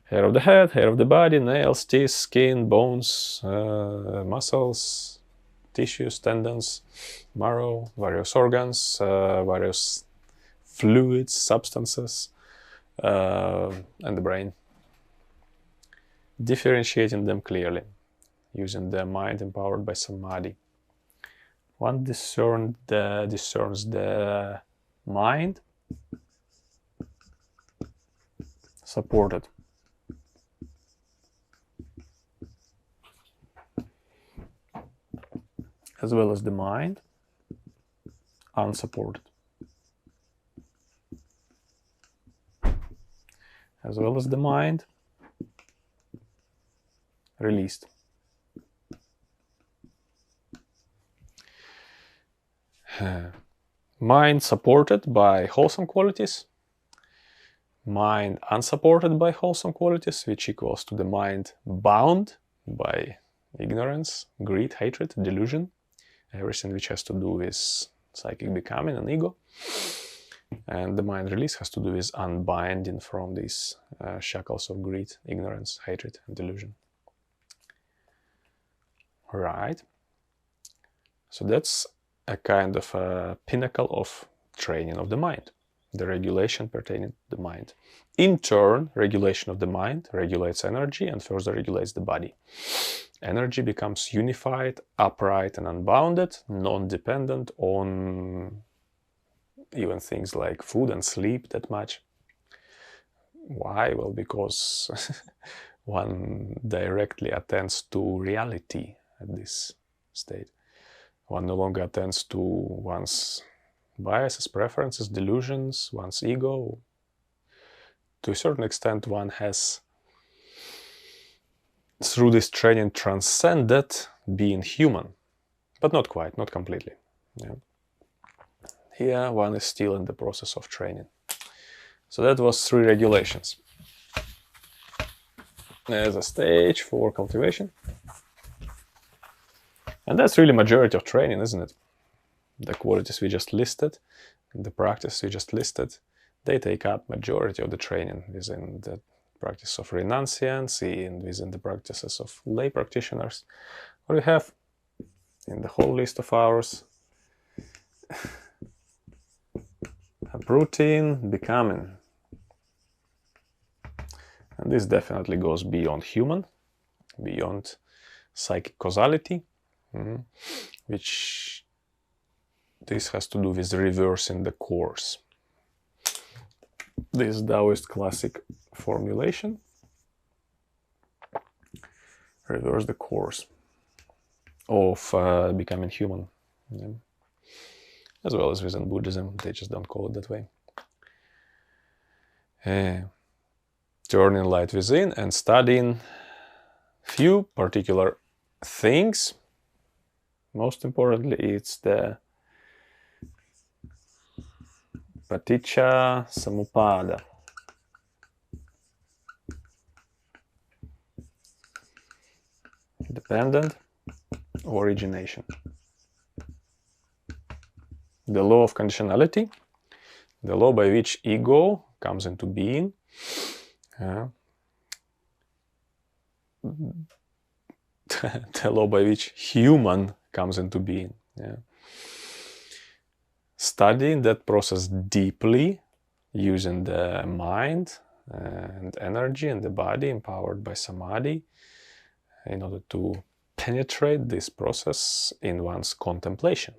Hair of the head, hair of the body, nails, teeth, skin, bones, muscles, tissues, tendons, marrow, various organs, various fluids, substances, and the brain. Differentiating them clearly, using the mind empowered by samadhi. One discerns the mind supported. As well as the mind unsupported. As well as the mind released. Mind supported by wholesome qualities. Mind unsupported by wholesome qualities, which equals to the mind bound by ignorance, greed, hatred, delusion. Everything which has to do with psychic becoming and ego. And the mind release has to do with unbinding from these shackles of greed, ignorance, hatred, and delusion. Right. So that's a kind of a pinnacle of training of the mind, the regulation pertaining to the mind. In turn, regulation of the mind regulates energy and further regulates the body. Energy becomes unified, upright, and unbounded, non-dependent on even things like food and sleep that much. Why? Well, because one directly attends to reality at this state. One no longer attends to one's biases, preferences, delusions, one's ego. To a certain extent, one has, through this training, transcended being human, but not quite, not completely. Yeah. Here, one is still in the process of training. So that was 3 regulations as a stage for cultivation. And that's really majority of training, isn't it? The qualities we just listed, the practice we just listed, they take up majority of the training within the practice of renunciants and within the practices of lay practitioners. What we have in the whole list of ours: uprooting, becoming. And this definitely goes beyond human, beyond psychic causality, which this has to do with reversing the course. This Taoist classic formulation. Reverse the course of becoming human. Yeah. As well as within Buddhism, they just don't call it that way. Turning light within and studying few particular things. Most importantly, it's the Paticca Samuppada. Dependent origination. The law of conditionality, the law by which ego comes into being. The law by which human comes into being. Yeah. Studying that process deeply, using the mind and energy and the body empowered by samadhi in order to penetrate this process in one's contemplation.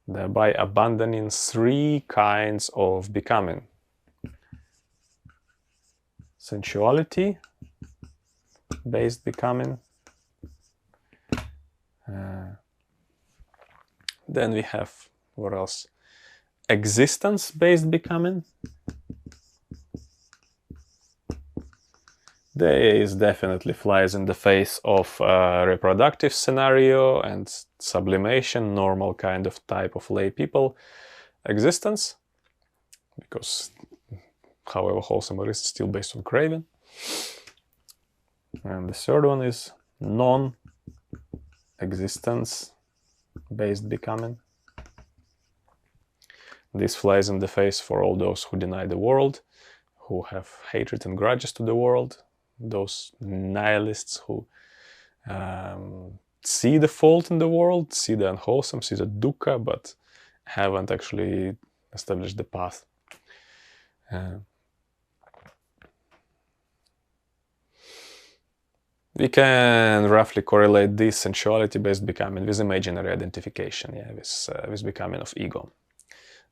Thereby abandoning three kinds of becoming. Sensuality based becoming. Then we have, what else? Existence based becoming. This definitely flies in the face of reproductive scenario and sublimation, normal kind of type of lay people existence, because however wholesome it is, it's still based on craving. And the third one is non-existence based becoming. This flies in the face for all those who deny the world, who have hatred and grudges to the world, those nihilists who see the fault in the world, see the unwholesome, see the dukkha, but haven't actually established the path. We can roughly correlate this sensuality-based becoming with imaginary identification, with becoming of ego.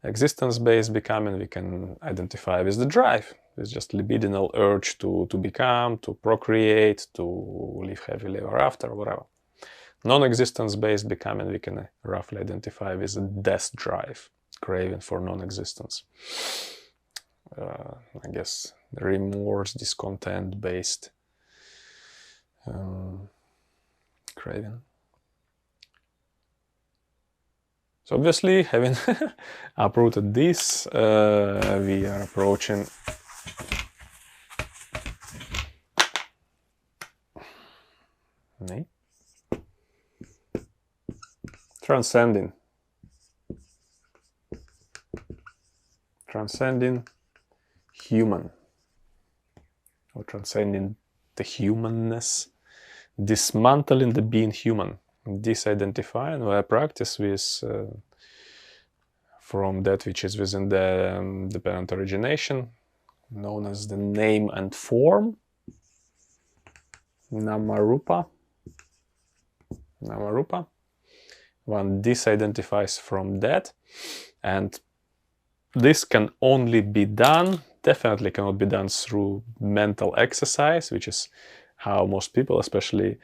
Existence-based becoming we can identify with the drive, with just libidinal urge to become, to procreate, to live happily ever after, whatever. Non-existence-based becoming we can roughly identify with the death drive, craving for non-existence. I guess remorse, discontent-based craving. So obviously, having uprooted this, we are approaching transcending. Transcending human, or transcending the humanness, dismantling the being human, disidentifying via practice with from that which is within the dependent origination, known as the name and form, Namarupa. Namarupa. One disidentifies from that, and this can only be done, definitely cannot be done through mental exercise, which is how most people, especially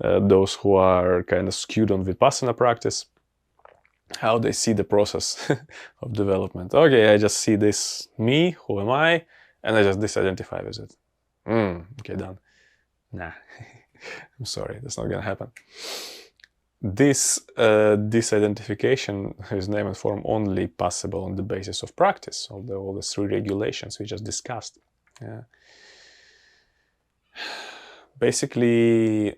those who are kind of skewed on Vipassana practice, how they see the process of development. Okay, I just see this me, who am I, and I just disidentify with it. Okay, done. Nah, I'm sorry, that's not gonna happen. This disidentification is name and form only possible on the basis of practice, all the three regulations we just discussed. Yeah. Basically,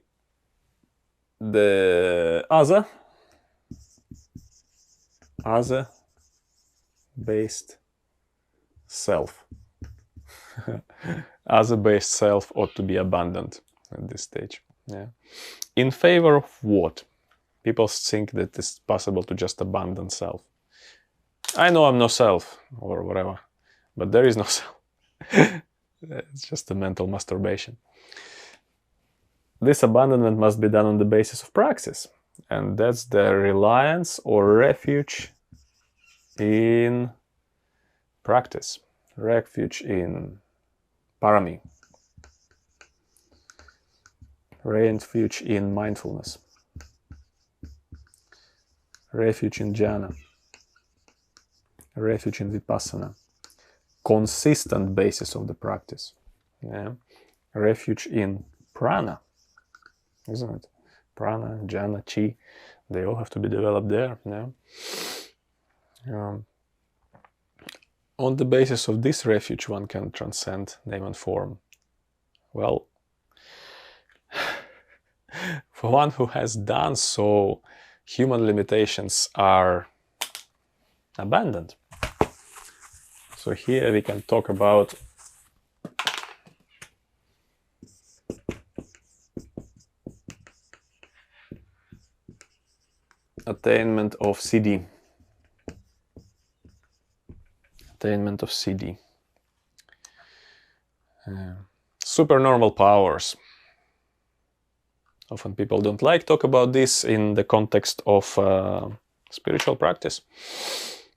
the other-based self. Other-based self ought to be abandoned at this stage. Yeah. In favor of what? People think that it's possible to just abandon self. I know I'm no self, or whatever, but there is no self. It's just a mental masturbation. This abandonment must be done on the basis of praxis. And that's the reliance or refuge in practice, refuge in parami, refuge in mindfulness, refuge in jhana, refuge in vipassana, consistent basis of the practice. Yeah. Refuge in prana, isn't it? Prana, jhana, chi, they all have to be developed there. Yeah. On the basis of this refuge, one can transcend name and form. Well, for one who has done so, human limitations are abandoned. So here we can talk about attainment of CD. Attainment of CD. Supernormal powers. Often people don't like to talk about this in the context of spiritual practice,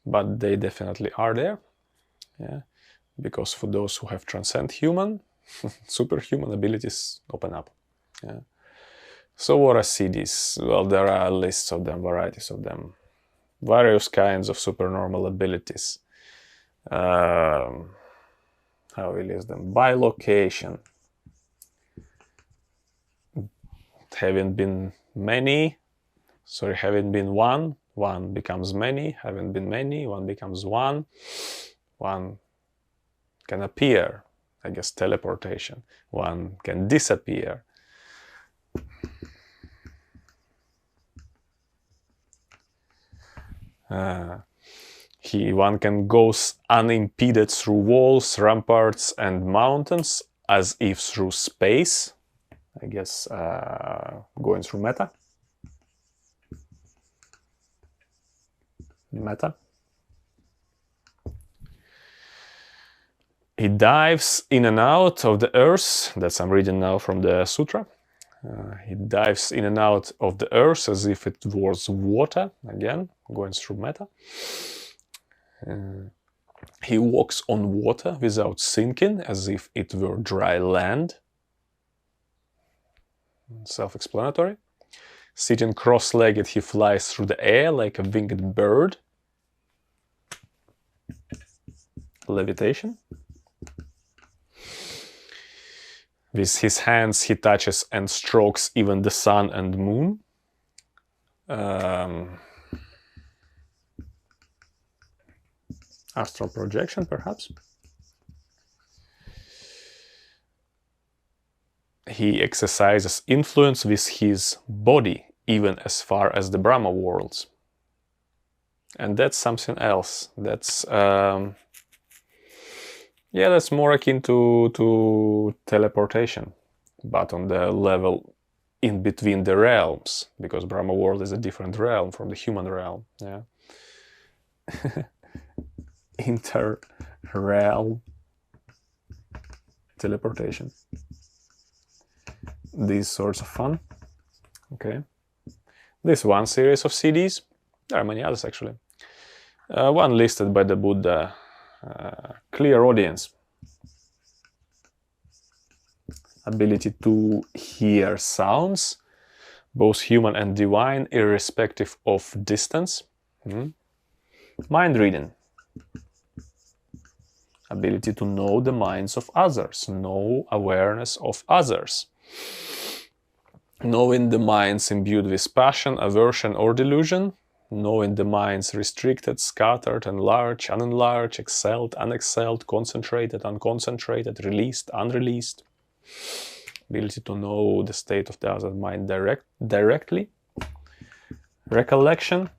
but they definitely are there. Yeah, because for those who have transcend human, superhuman abilities open up. Yeah. So what are CDs? Well, there are lists of them, varieties of them, various kinds of supernormal abilities. How we list them? By location. Having been one, one becomes many. Having been many, one becomes one. One can appear, I guess teleportation. One can disappear. One can go unimpeded through walls, ramparts, and mountains, as if through space. I guess going through meta. He dives in and out of the earth. That's I'm reading now from the sutra. He dives in and out of the earth as if it was water. Again, going through meta. He walks on water without sinking, as if it were dry land. Self-explanatory. Sitting cross-legged, he flies through the air like a winged bird. Levitation. With his hands, he touches and strokes even the sun and moon. Astral projection, perhaps. He exercises influence with his body, even as far as the Brahma worlds. And that's something else. That's that's more akin to teleportation, but on the level in between the realms, because Brahma world is a different realm from the human realm. Yeah. Inter-realm teleportation. These sorts of fun. Okay. This one series of CDs. There are many others actually. One listed by the Buddha. Clear audience. Ability to hear sounds, both human and divine, irrespective of distance. Mind reading. Ability to know the minds of others, know awareness of others. Knowing the minds imbued with passion, aversion, or delusion. Knowing the minds restricted, scattered, enlarged, unenlarged, excelled, unexcelled, concentrated, unconcentrated, released, unreleased. Ability to know the state of the other mind directly. Recollection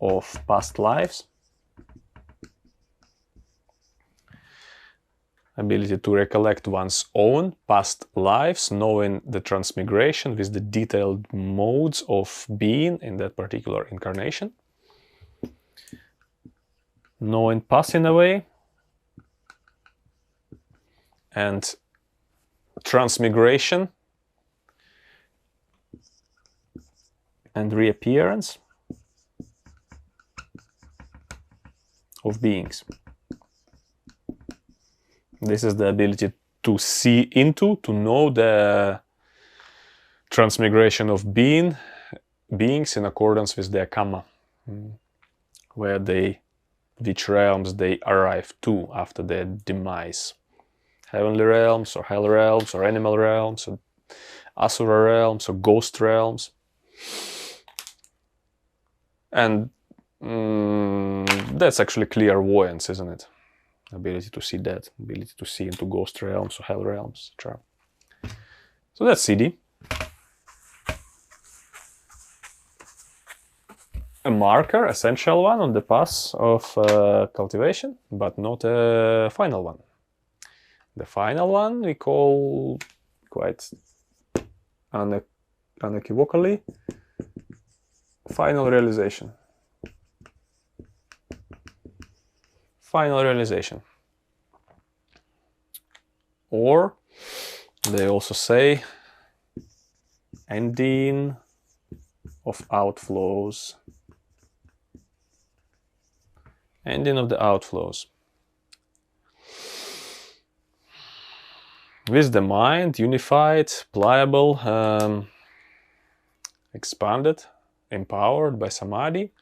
of past lives. Ability to recollect one's own past lives, knowing the transmigration with the detailed modes of being in that particular incarnation. Knowing passing away. And transmigration and reappearance of beings. This is the ability to see into, to know the transmigration of beings in accordance with their karma, which realms they arrive to after their demise. Heavenly realms, or hell realms, or animal realms, or asura realms, or ghost realms. And that's actually clairvoyance, isn't it? Ability to see that, ability to see into ghost realms or hell realms, etc. So that's CD. A marker, essential one on the path of cultivation, but not a final one. The final one we call quite unequivocally final realization. Final realization. Or they also say ending of outflows. Ending of the outflows. With the mind unified, pliable, expanded, empowered by samadhi,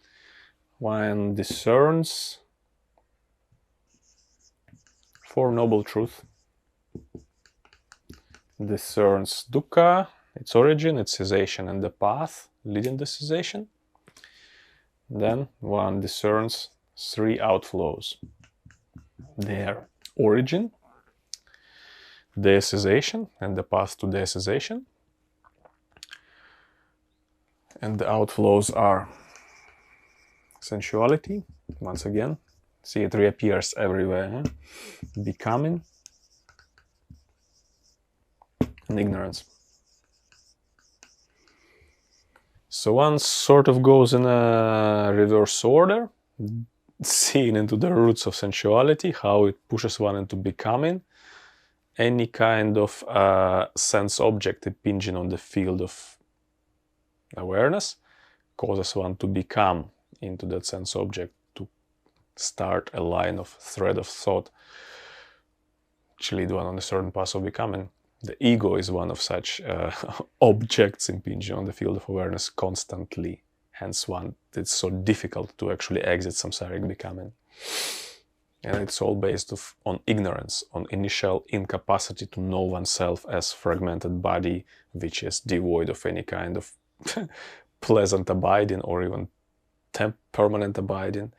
one discerns Four Noble Truth, discerns dukkha, its origin, its cessation, and the path leading to cessation. Then one discerns three outflows: their origin, their cessation, and the path to their cessation. And the outflows are sensuality, once again, see it reappears everywhere, becoming, and ignorance. So one sort of goes in a reverse order, seeing into the roots of sensuality, how it pushes one into becoming any kind of sense object impinging on the field of awareness, causes one to become into that sense object, to start a line of thread of thought which lead one on a certain path of becoming. The ego is one of such objects impinging on the field of awareness constantly. Hence it's so difficult to actually exit samsaric becoming. And it's all based on ignorance, on initial incapacity to know oneself as fragmented body, which is devoid of any kind of pleasant abiding or even permanent abiding.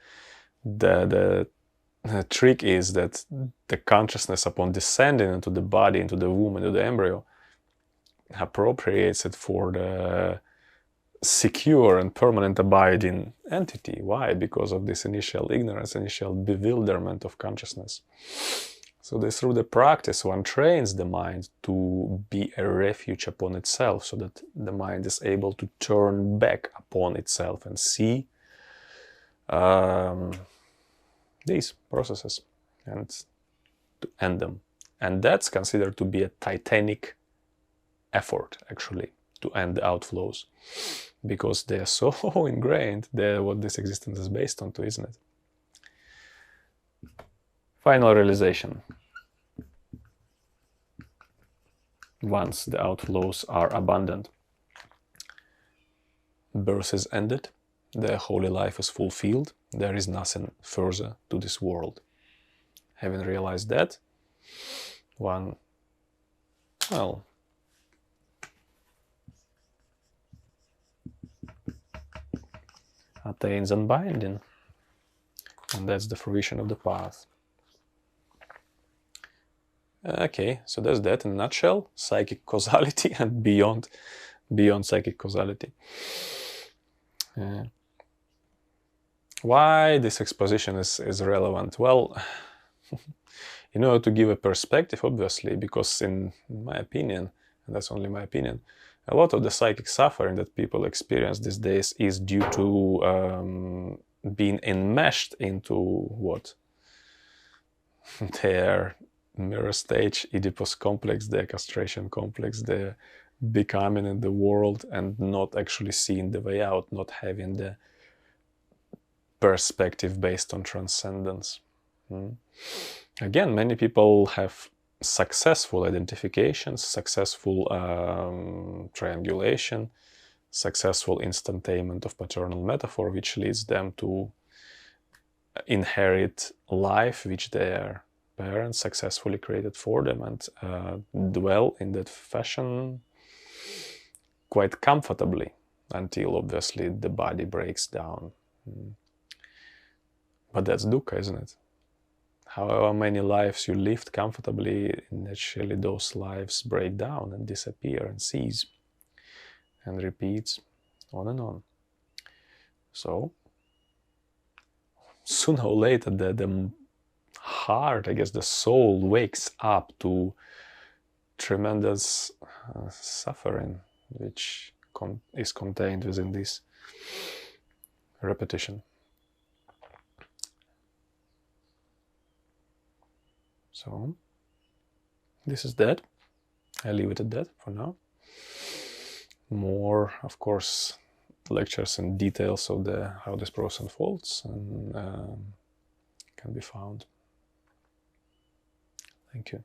The trick is that the consciousness, upon descending into the body, into the womb, into the embryo, appropriates it for the secure and permanent abiding entity. Why? Because of this initial ignorance, initial bewilderment of consciousness. So through the practice, one trains the mind to be a refuge upon itself, so that the mind is able to turn back upon itself and see these processes and to end them. And that's considered to be a titanic effort, actually, to end the outflows, because they are so ingrained. They're what this existence is based on, isn't it? Final realization. Once the outflows are abandoned, birth is ended, the holy life is fulfilled, there is nothing further to this world. Having realized that, one, well, attains unbinding, and that's the fruition of the path. Okay, so that's that in a nutshell, psychic causality and beyond psychic causality. Why this exposition is relevant? Well, in order to give a perspective, obviously, because in my opinion, and that's only my opinion, a lot of the psychic suffering that people experience these days is due to being enmeshed into what? Their mirror stage, Oedipus complex, their castration complex, their becoming in the world and not actually seeing the way out, not having the perspective based on transcendence. Again, many people have successful identifications, successful triangulation, successful instantainment of paternal metaphor, which leads them to inherit life which their parents successfully created for them, and dwell in that fashion quite comfortably until obviously the body breaks down. But that's dukkha, isn't it? However many lives you lived comfortably, naturally those lives break down and disappear and cease, and repeats on and on. So sooner or later the heart, I guess the soul, wakes up to tremendous suffering which is contained within this repetition. So this is that. I leave it at that for now. More, of course, lectures and details of how this process unfolds and can be found. Thank you.